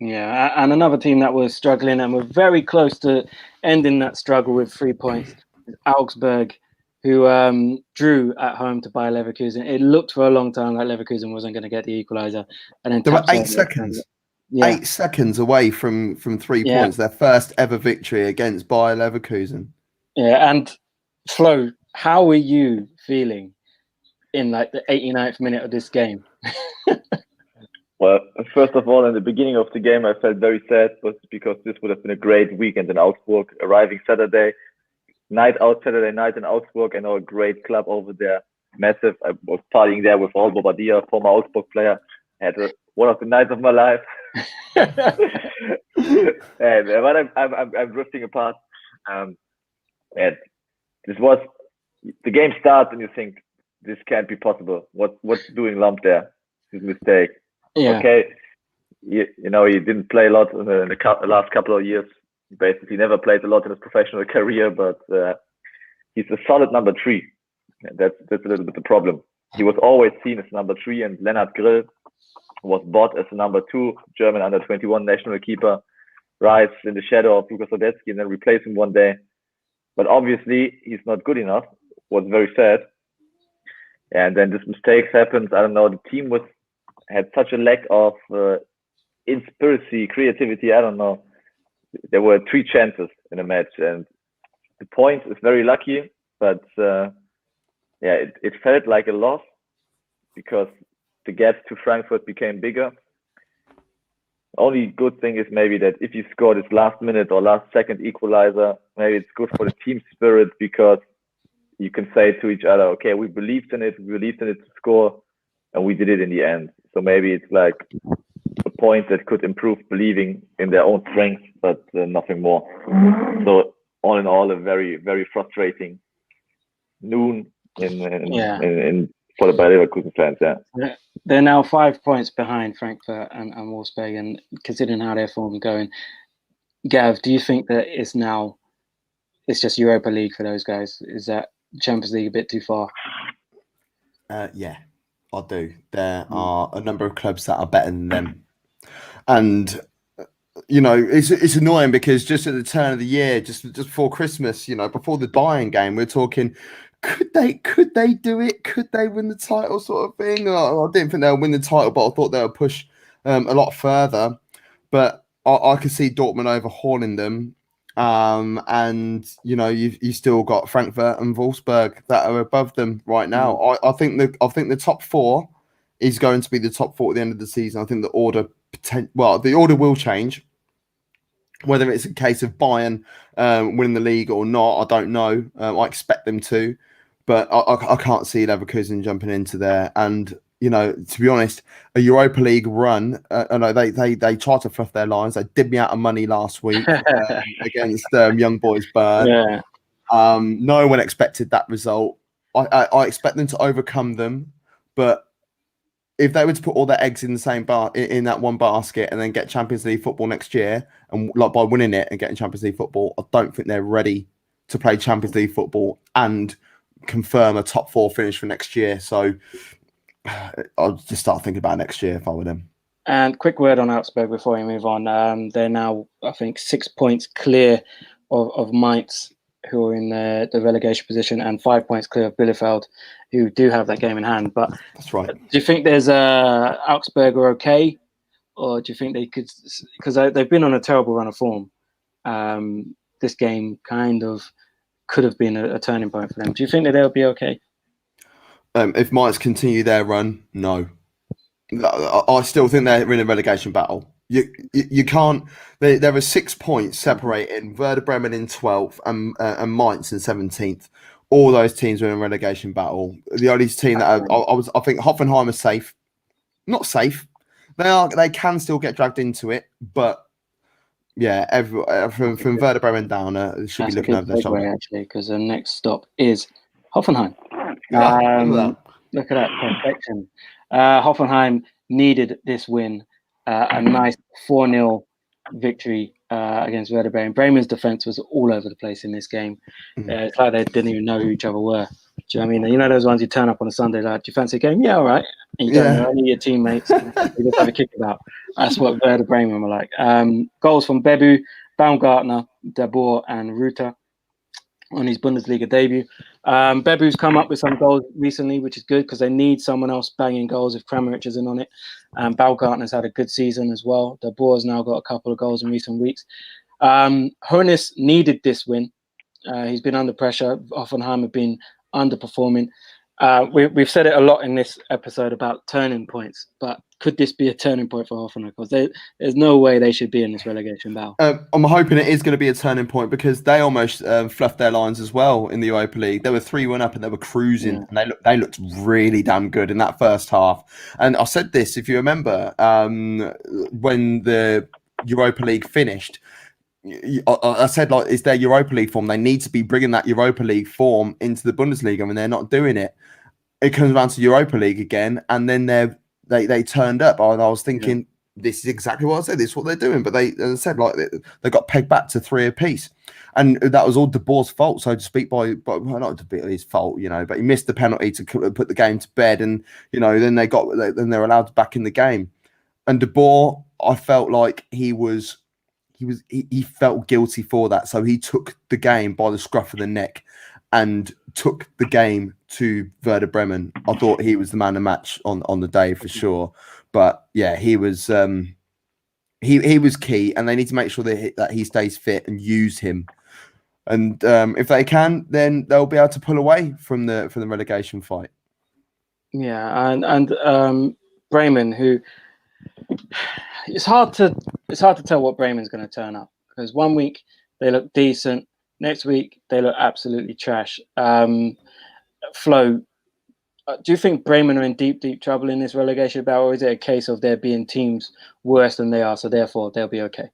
Yeah, and another team that was struggling and were very close to ending that struggle with 3 points is Augsburg, who drew at home to Bayer Leverkusen. It looked for a long time like Leverkusen wasn't going to get the equaliser, and then They were tapped 8 over. seconds. Yeah. 8 seconds away from 3 points. Their first ever victory against Bayer Leverkusen. Yeah, and Flo, how were you feeling in like the 89th minute of this game? Well, first of all, in the beginning of the game, I felt very sad, but because this would have been a great weekend in Augsburg, arriving Saturday night in Augsburg. I know a great club over there, massive. I was partying there with all Bobadilla, former Augsburg player. I had one of the nights of my life. But I'm drifting apart. And this was the game starts, and you think this can't be possible. What's doing Lump there? His mistake. Yeah. Okay, he didn't play a lot in the last couple of years. He basically never played a lot in his professional career, but he's a solid number 3. That's a little bit the problem. He was always seen as number 3, and Lennart Grill was bought as a number 2, German under-21 national keeper, rise in the shadow of Lukas Sodetzky and then replace him one day. But obviously, he's not good enough. Was very sad. And then this mistake happens. I don't know. The team had such a lack of inspiracy, creativity. I don't know. There were 3 chances in a match, and the point is very lucky. But it felt like a loss because the gap to Frankfurt became bigger. Only good thing is maybe that if you score this last minute or last second equalizer, maybe it's good for the team spirit because you can say to each other, okay, we believed in it to score, and we did it in the end. So maybe it's like a point that could improve believing in their own strength, but nothing more. So all in all, a very, very frustrating noon for the Bayer Leverkusen fans. Yeah. They're now 5 points behind Frankfurt and Wolfsburg, and considering how their form is going, Gav, do you think that it's just Europa League for those guys? Is that Champions League a bit too far? Yeah, I do. There are a number of clubs that are better than them, and it's annoying because just at the turn of the year, just before Christmas, before the Bayern game, we're talking. Could they do it? Could they win the title, sort of thing? I didn't think they'll win the title, but I thought they would push a lot further. But I could see Dortmund overhauling them, and you've still got Frankfurt and Wolfsburg that are above them right now. I think the top 4 is going to be the top 4 at the end of the season. I think the order will change. Whether it's a case of Bayern winning the league or not, I don't know. I expect them to, but I can't see Leverkusen jumping into there. And to be honest, a Europa League run. I know they tried to fluff their lines. They did me out of money last week against Young Boys Bern. Yeah. No one expected that result. I expect them to overcome them, but if they were to put all their eggs in the same in that one basket and then get Champions League football next year, and by winning it and getting Champions League football, I don't think they're ready to play Champions League football and confirm a top 4 finish for next year. So I'll just start thinking about next year if I were them. And quick word on Augsburg before we move on. They're now, I think, 6 points clear of Mainz, who are in the relegation position, and 5 points clear of Bielefeld, who do have that game in hand. But that's right. Do you think there's Augsburg are okay, or do you think they could? Because they've been on a terrible run of form. This game kind of could have been a turning point for them. Do you think that they'll be okay? If Mainz continue their run, no. I still think they're in a relegation battle. You can't. There are 6 points separating Werder Bremen in 12th and Mainz in 17th. All those teams are in a relegation battle. The only team that I think Hoffenheim is safe. Not safe. They can still get dragged into it, but yeah, from Werder Bremen down, they should be looking over their shoulder. Actually, because the next stop is Hoffenheim. Look at that perfection. Hoffenheim needed this win a nice 4-0 victory against Werder Bremen. Bremen's defense was all over the place in this game. It's like they didn't even know who each other were. Do you know what I mean? You know those ones you turn up on a Sunday, like, do you fancy a game? Yeah, all right. And you don't know any of your teammates. You just have a kick about. That's what Werder Bremen were like. Goals from Bebu, Baumgartner, De Boer, and Ruta on his Bundesliga debut. Bebu's come up with some goals recently, which is good because they need someone else banging goals if Kramaric isn't on it. Baumgartner's had a good season as well. De Boer's now got a couple of goals in recent weeks. Hoeneß needed this win. He's been under pressure. Hoffenheim have been underperforming. We've said it a lot in this episode about turning points, but could this be a turning point for Hoffenheim? Because there's no way they should be in this relegation battle. I'm hoping it is going to be a turning point because they almost fluffed their lines as well in the Europa League. They were 3-1 up and they were cruising, and they looked really damn good in that first half. And I said this, if you remember, when the Europa League finished, I said, like, it's their Europa League form. They need to be bringing that Europa League form into the Bundesliga, and they're not doing it. It comes down to Europa League again, and then they turned up. And I was thinking, this is exactly what I said. This is what they're doing. But they, as I said, like, they got pegged back to 3 apiece, and that was all De Boer's fault, so to speak. Well, not his fault, but he missed the penalty to put the game to bed, and then they're allowed back in the game. And De Boer, I felt like he felt guilty for that, so he took the game by the scruff of the neck and took the game to Werder Bremen. I thought he was the man of the match on the day for sure. But yeah, he was he was key, and they need to make sure that he stays fit and use him. And if they can, then they'll be able to pull away from the relegation fight. Yeah, and Bremen, who it's hard to tell what Bremen's going to turn up, because one week they look decent, next week they look absolutely trash. Flo, do you think Bremen are in deep trouble in this relegation battle, or is it a case of there being teams worse than they are, so therefore they'll be okay?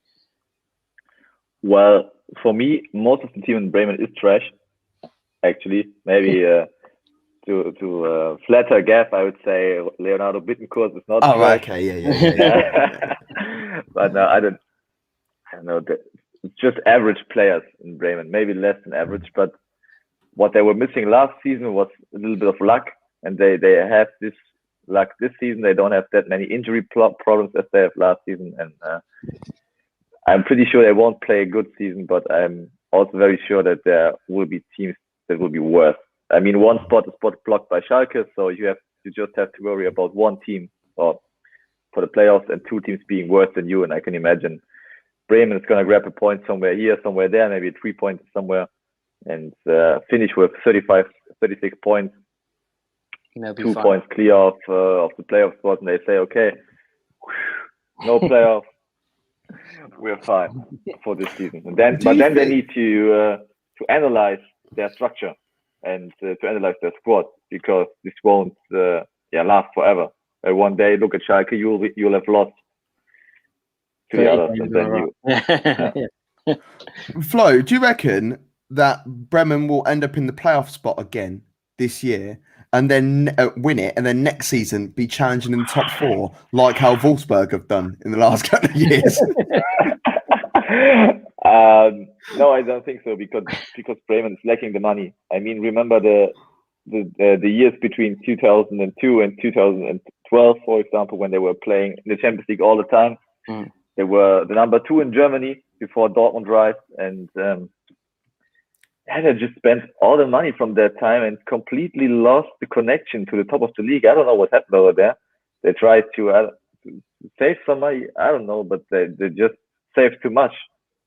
Well, for me, most of the team in Bremen is trash. Actually, maybe to flatter Gav, I would say Leonardo Bittencourt is not. Oh, trash. Okay, yeah. But no, I don't know. It's just average players in Bremen, maybe less than average. But what they were missing last season was a little bit of luck, and they have this luck this season. They don't have that many injury problems as they have last season, and I'm pretty sure they won't play a good season. But I'm also very sure that there will be teams that will be worse. I mean, one spot is blocked by Schalke, so you just have to worry about one team or for the playoffs and 2 teams being worse than you. And I can imagine Bremen is going to grab a point somewhere here, somewhere there, maybe 3 points somewhere, and finish with 36 points, 2 points clear of the playoff spot. And they say, okay, no playoff, we're fine for this season. And then, they need to analyze their structure and to analyze their squad, because this won't last forever. One day, look at Schalke, you'll have lost to the others, and then you. Flo, do you reckon that Bremen will end up in the playoff spot again this year, and then win it, and then next season be challenging in the top 4, like how Wolfsburg have done in the last couple of years? No, I don't think so, because Bremen is lacking the money. I mean, remember the years between 2002 and 2012, for example, when they were playing in the Champions League all the time. They were the number 2 in Germany before Dortmund rise, and they just spent all the money from that time and completely lost the connection to the top of the league. I don't know what happened over there. They tried to save some money. I don't know, but they just saved too much.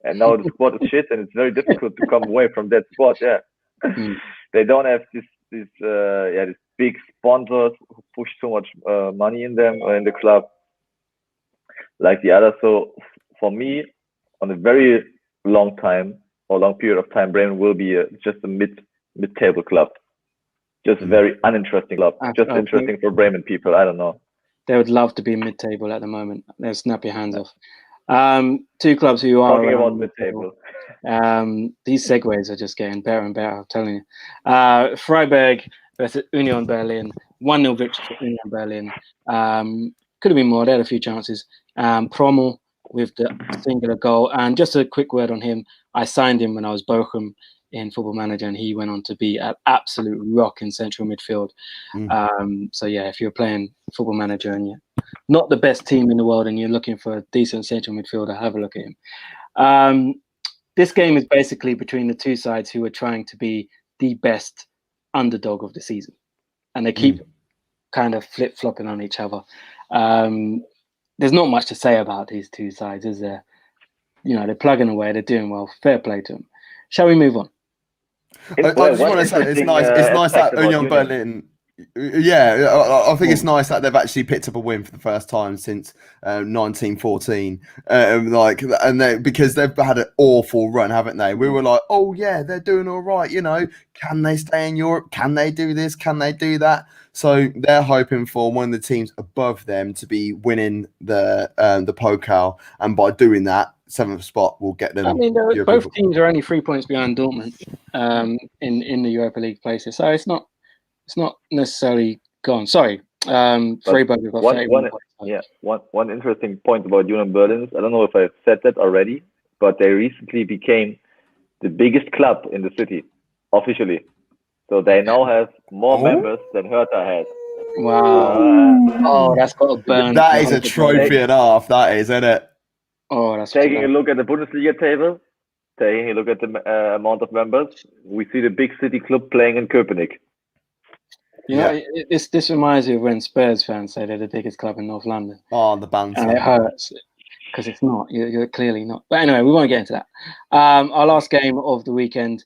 And now the squad is shit, and it's very difficult to come away from that squad. Yeah, they don't have this big sponsors who push so much money in them or in the club like the others. So for me, on a very long period of time, Bremen will be just a mid-table club, just a very uninteresting club, just interesting for Bremen people. I don't know. They would love to be mid-table at the moment. They'll snap your hands off. 2 clubs who are talking about mid-table. These segues are just getting better and better, I'm telling you. Freiburg versus Union Berlin. 1-0 victory for Union Berlin. Could have been more. They had a few chances. Prommel with the singular goal. And just a quick word on him. I signed him when I was Bochum in Football Manager, and he went on to be an absolute rock in central midfield. So yeah, if you're playing Football Manager and you're not the best team in the world and you're looking for a decent central midfielder, have a look at him. This game is basically between the two sides who are trying to be the best underdog of the season, and they keep kind of flip-flopping on each other. There's not much to say about these two sides, is there? They're plugging away, they're doing well. Fair play to them. Shall we move on? I just want to say it's nice that Union Berlin. Yeah, I think it's nice that they've actually picked up a win for the first time since 1914. Because they've had an awful run, haven't they? We were like, oh yeah, they're doing all right. Can they stay in Europe? Can they do this? Can they do that? So they're hoping for one of the teams above them to be winning the Pokal, and by doing that, 7th spot will get them. Both teams are only 3 points behind Dortmund in the Europa League places, so it's not necessarily gone. Sorry, Freiburg have got 31 points. Yeah, one interesting point about Union Berlin is, I don't know if I've said that already, but they recently became the biggest club in the city, officially. So they now have more members than Hertha has. Wow. That's got a burn. That is a trophy and a half, that is, isn't it? Oh, that's taking a look at the Bundesliga table, taking a look at the amount of members, we see the big city club playing in Köpenick. This reminds me of when Spurs fans say they're the biggest club in North London. Oh, the banter. And it hurts because it's not. You're clearly not. But anyway, we won't get into that. Our last game of the weekend,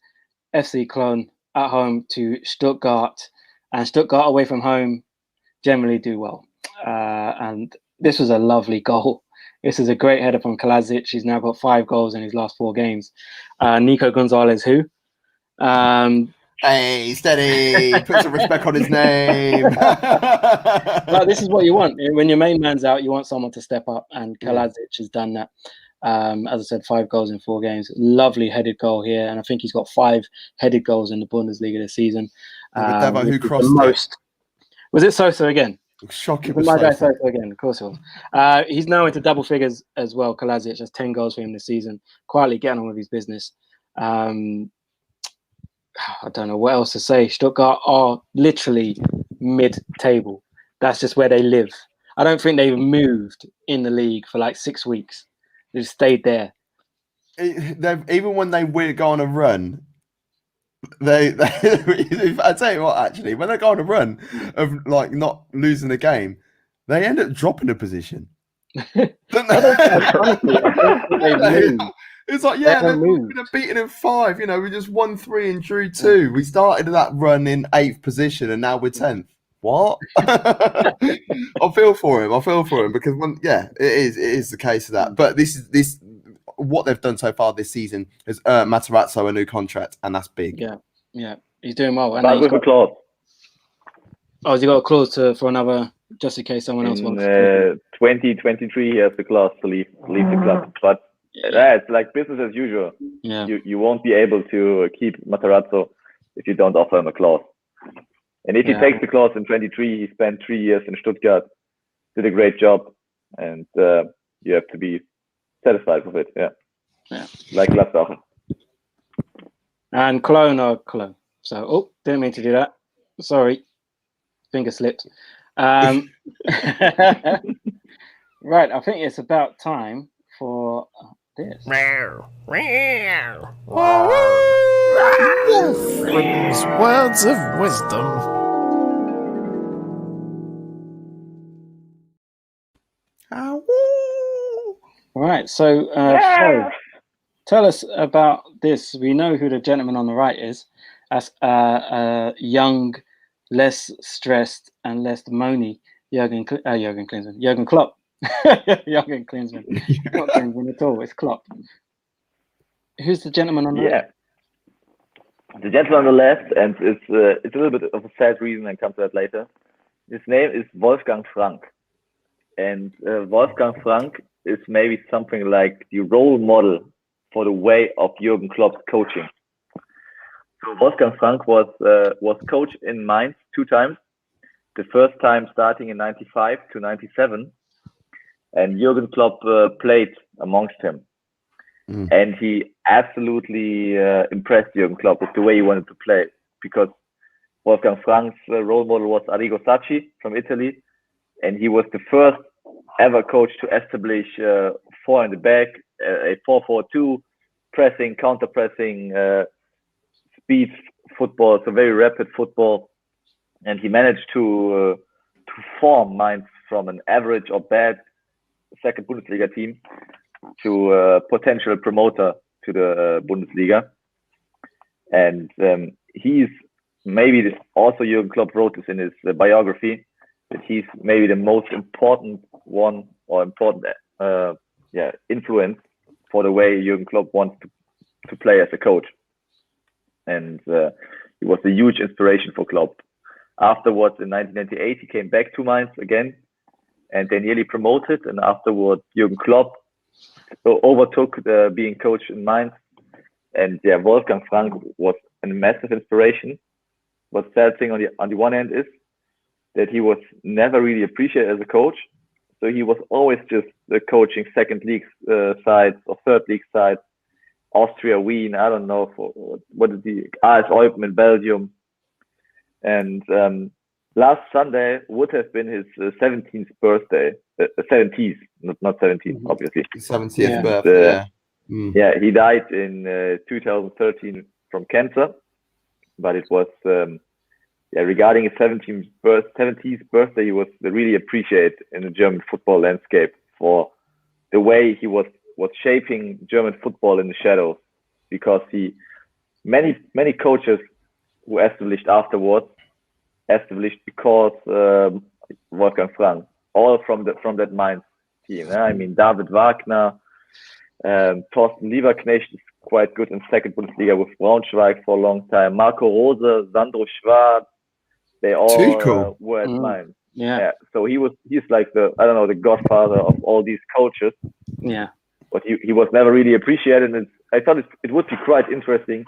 FC Köln at home to Stuttgart. And Stuttgart away from home generally do well. And this was a lovely goal. This is a great header from Kalajic. He's now got 5 goals in his last 4 games. Nico Gonzalez, who? Hey, steady! Put some respect on his name. Well, this is what you want. When your main man's out, you want someone to step up, and Kalajic has done that. As I said, 5 goals in 4 games. Lovely headed goal here, and I think he's got 5 headed goals in the Bundesliga this season. Devo, who crossed the most? Was it Sosa again? Shocking. My guy Sosa again, of course it was. He's now into double figures as well. Kalajic has 10 goals for him this season. Quietly getting on with his business. I don't know what else to say. Stuttgart are literally mid-table. That's just where they live. I don't think they've moved in the league for like 6 weeks. They've stayed there. Even when they go on a run, I tell you what, actually, when they go on a run of like not losing a game, they end up dropping a position. It's like, yeah, they've been beaten in 5. We just won 3 and drew 2. We started that run in 8th position and now we're 10th. What? I feel for him because it is the case of that. But this what they've done so far this season is Matarazzo a new contract, and that's big. Yeah, he's doing well. And with a clause. Oh, has he got a clause for another, just in case someone else wants? 2023, he has the clause to leave the club, but. It's like business as usual. Yeah. You won't be able to keep Matarazzo if you don't offer him a clause. And if he takes the clause in 23, he spent 3 years in Stuttgart, did a great job, and you have to be satisfied with it. Yeah. Like Gladbach. And Cologne. So, didn't mean to do that. Sorry, finger slipped. Right, I think it's about time for this. Wolfram's words of wisdom. Right, so Flo, tell us about this. We know who the gentleman on the right is. That's young, less stressed, and less moany Jurgen Klopp. Jurgen Klinsmann. Not Klinsmann at all, it's Klopp. Who's the gentleman on the left? The gentleman on the left, and it's a little bit of a sad reason, I'll come to that later. His name is Wolfgang Frank. And Wolfgang Frank is maybe something like the role model for the way of Jurgen Klopp's coaching. So Wolfgang Frank was coach in Mainz 2 times. The first time starting in 95 to 97. and Jurgen Klopp played amongst him. And he absolutely impressed Jurgen Klopp with the way he wanted to play, because Wolfgang Frank's role model was Arrigo Sacchi from Italy, and he was the first ever coach to establish 4 in the back, a 4-4-2, pressing, counter-pressing, speed football, so very rapid football. And he managed to form Mainz from an average or bad second Bundesliga team to a potential promoter to the Bundesliga. And he's maybe also Jurgen Klopp wrote this in his biography, that he's maybe the most important one, or important influence for the way Jurgen Klopp wants to play as a coach. And he was a huge inspiration for Klopp. Afterwards, in 1998, he came back to Mainz again, and they nearly promoted. And afterwards, Jurgen Klopp overtook being coach in Mainz. And Wolfgang Frank was a massive inspiration. But sad thing on the one hand is that he was never really appreciated as a coach. So he was always just coaching second league sides or third league sides, Austria, Wien, I don't know, what is the AS Eupen in Belgium. And last Sunday would have been his 17th birthday, 70th, not 17th, obviously. 70th birthday. He died in 2013 from cancer, but it was regarding his 70th birthday, he was really appreciated in the German football landscape for the way he was shaping German football in the shadows, because many coaches who established afterwards established because Wolfgang Frank, all from that Mainz team. I mean, David Wagner, Thorsten Lieberknecht is quite good in second Bundesliga with Braunschweig for a long time. Marco Rose, Sandro Schwarz, they all were at Mainz. So he's like the godfather of all these coaches. Yeah. But he was never really appreciated, and I thought it would be quite interesting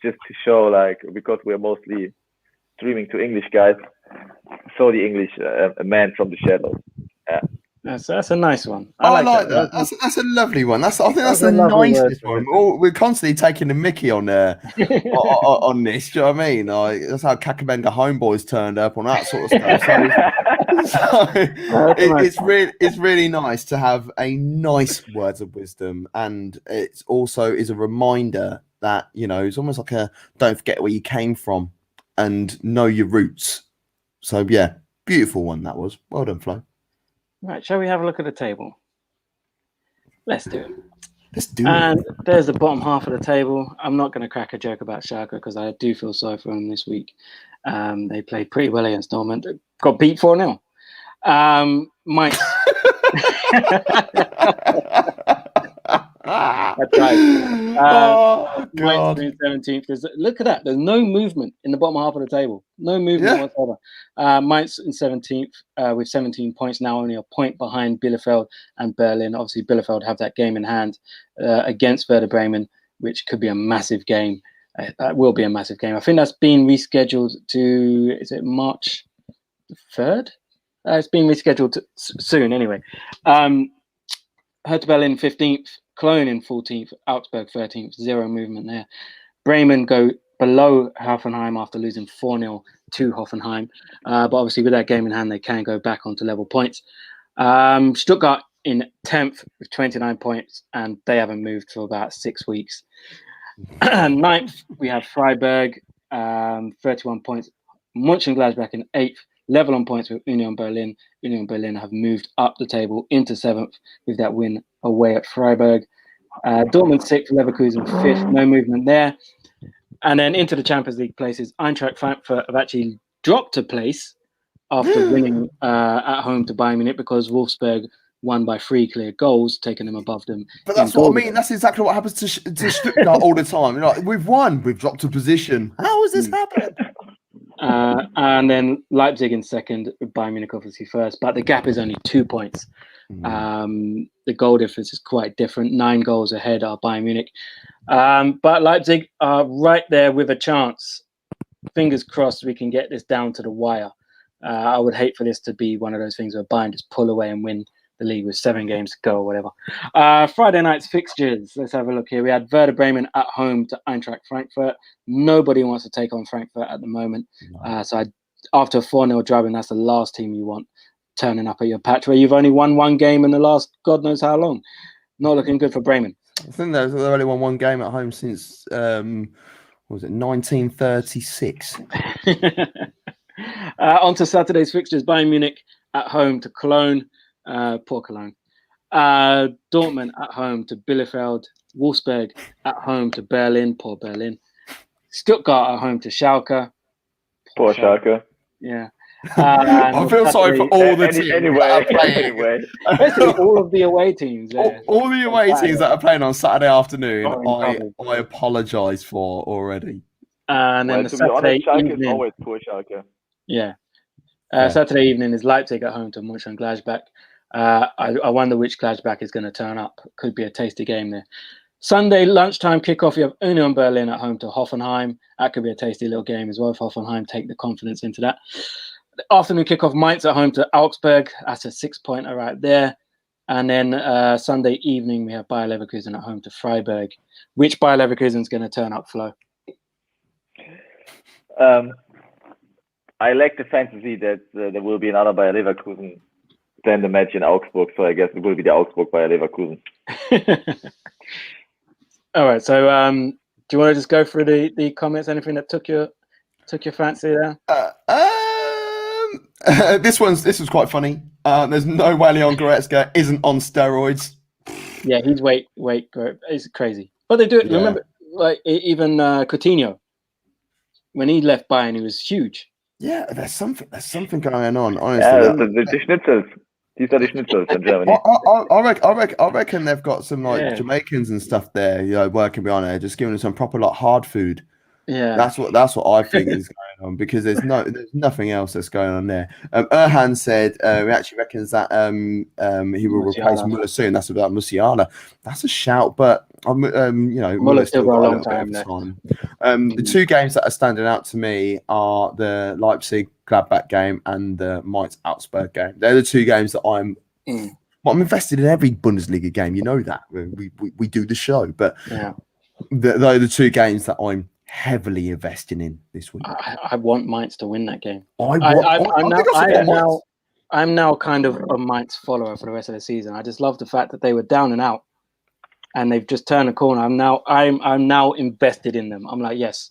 just to show, like, because we're mostly streaming to English guys, show the English a man from the shadows. Yeah. That's a nice one. I like that. That's a lovely one. I think that's the nicest one. We're constantly taking the mickey on on this. Do you know what I mean? That's how Kakamega Homeboys turned up on that sort of stuff. It's really nice to have a nice words of wisdom, and it also is a reminder that, you know, it's almost like don't forget where you came from and know your roots. So yeah, beautiful one that was. Well done, Flo. Right, shall we have a look at the table? Let's do it. Let's do it. There's the bottom half of the table. I'm not going to crack a joke about Schalke because I do feel sorry for them this week. They played pretty well against Dortmund. Got beat 4-0. Mainz. That's right. Mainz in 17th. Look at that. There's no movement in the bottom half of the table. No movement whatsoever. Mainz in 17th with 17 points, now only a point behind Bielefeld and Berlin. Obviously, Bielefeld have that game in hand against Werder Bremen, which could be a massive game. That will be a massive game. I think that's been rescheduled to, is it March 3rd? It's been rescheduled to soon anyway. Hertha Berlin 15th, Köln in 14th, Augsburg 13th, zero movement there. Bremen go below Hoffenheim after losing 4-0 to Hoffenheim. But obviously with that game in hand, they can go back onto level points. Stuttgart in 10th with 29 points, and they haven't moved for about 6 weeks. 9th, we have Freiburg, 31 points. Mönchengladbach in 8th, level on points with Union Berlin. Union Berlin have moved up the table into 7th with that win away at Freiburg. Dortmund 6th, Leverkusen 5th, no movement there. And then into the Champions League places, Eintracht Frankfurt have actually dropped a place after winning at home to Bayern Munich because Wolfsburg won by 3 clear goals, taking them above them. But that's what I mean. That's exactly what happens to Stuttgart all the time. You're like, we've won, we've dropped a position. How has this happened? And then Leipzig in second, Bayern Munich obviously first, but the gap is only 2 points. The goal difference is quite different. 9 goals ahead are Bayern Munich. But Leipzig are right there with a chance. Fingers crossed we can get this down to the wire. I would hate for this to be one of those things where Bayern just pull away and win the league with 7 games to go or whatever. Friday night's fixtures. Let's have a look here. We had Werder Bremen at home to Eintracht Frankfurt. Nobody wants to take on Frankfurt at the moment. So after a 4-0 drubbing, that's the last team you want turning up at your patch where you've only won 1 game in the last God knows how long. Not looking good for Bremen. I think they've only won 1 game at home since, what was it, 1936. On to Saturday's fixtures. Bayern Munich at home to Cologne. Poor Cologne. Dortmund at home to Bielefeld. Wolfsburg at home to Berlin. Poor Berlin. Stuttgart at home to Schalke. Poor Schalke. Yeah. I feel sorry for all the teams that are playing. Basically all of the away teams. All the away teams that are playing on Saturday afternoon, Oh, I apologise for already. And then Well, the to be honest, Saturday Schalke is evening, always poor Schalke. yeah. Yeah. Saturday evening is Leipzig at home to Mönchengladbach. I wonder which Gladbach is going to turn up. Could be a tasty game there. Sunday lunchtime kickoff, you have Union Berlin at home to Hoffenheim. That could be a tasty little game as well if Hoffenheim take the confidence into that. The afternoon kickoff, Mainz at home to Augsburg. That's a 6-pointer right there. And then Sunday evening, we have Bayer Leverkusen at home to Freiburg. Which Bayer Leverkusen is going to turn up, Flo? I like the fantasy that there will be another Bayer Leverkusen than the match in Augsburg. So I guess it will be the Augsburg Bayer Leverkusen. All right. So do you want to just go through the comments? Anything that took your fancy there? This was quite funny. There's no way Leon Goretzka isn't on steroids. Yeah, he's weight. It's crazy. But they do it. Yeah. Remember, like even Coutinho, when he left Bayern, he was huge. Yeah, there's something going on. Honestly, Yeah, the schnitzels. These are the schnitzels in Germany. I reckon they've got some Jamaicans and stuff there, working behind there, just giving them some proper hard food. Yeah, that's what I think is going on, because there's nothing else that's going on there. Erhan said he actually reckons that he will replace Muller soon. That's about Musiala. That's a shout, but Muller's still got a long time left. The 2 games that are standing out to me are the Leipzig Gladbach game and the Mainz Augsburg game. They're the 2 games that I'm invested in every Bundesliga game. You know that we do the show, but they're the 2 games that I'm heavily investing in this week. I want Mainz to win that game. I'm now kind of a Mainz follower for the rest of the season. I just love the fact that they were down and out, and they've just turned a corner. I'm now invested in them. I'm like, yes,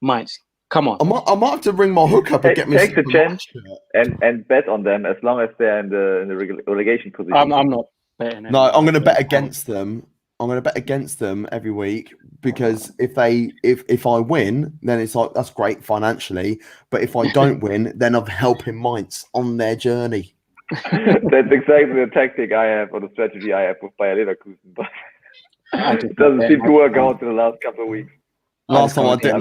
Mainz, come on. I might have to bring my hook up and get me. Take the chance and bet on them as long as they're in the relegation position. I'm not betting. No, I'm going to bet against them. I'm going to bet against them every week, because if I win, then it's like, that's great financially. But if I don't win, then I'm helping Mainz on their journey. That's exactly the tactic I have, or the strategy I have with Bayer Leverkusen. But it doesn't seem to work out in the last couple of weeks. Last time I did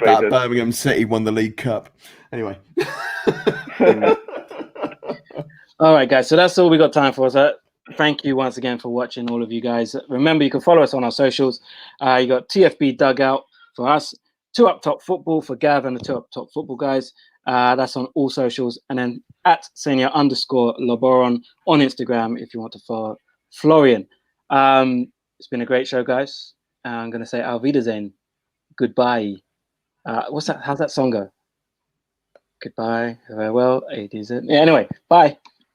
that, Birmingham City won the League Cup. Anyway. All right, guys. So that's all we got time for. So thank you once again for watching, all of you guys. Remember, you can follow us on our socials. You got TFB Dugout for us, 2 Up Top Football for Gav and the 2 Up Top Football guys. That's on all socials. And then at @senior_Laboron on Instagram if you want to follow Florian. It's been a great show, guys. I'm going to say Auf Wiedersehen. Goodbye. What's that? How's that song go? Goodbye. Farewell. Yeah, anyway, bye.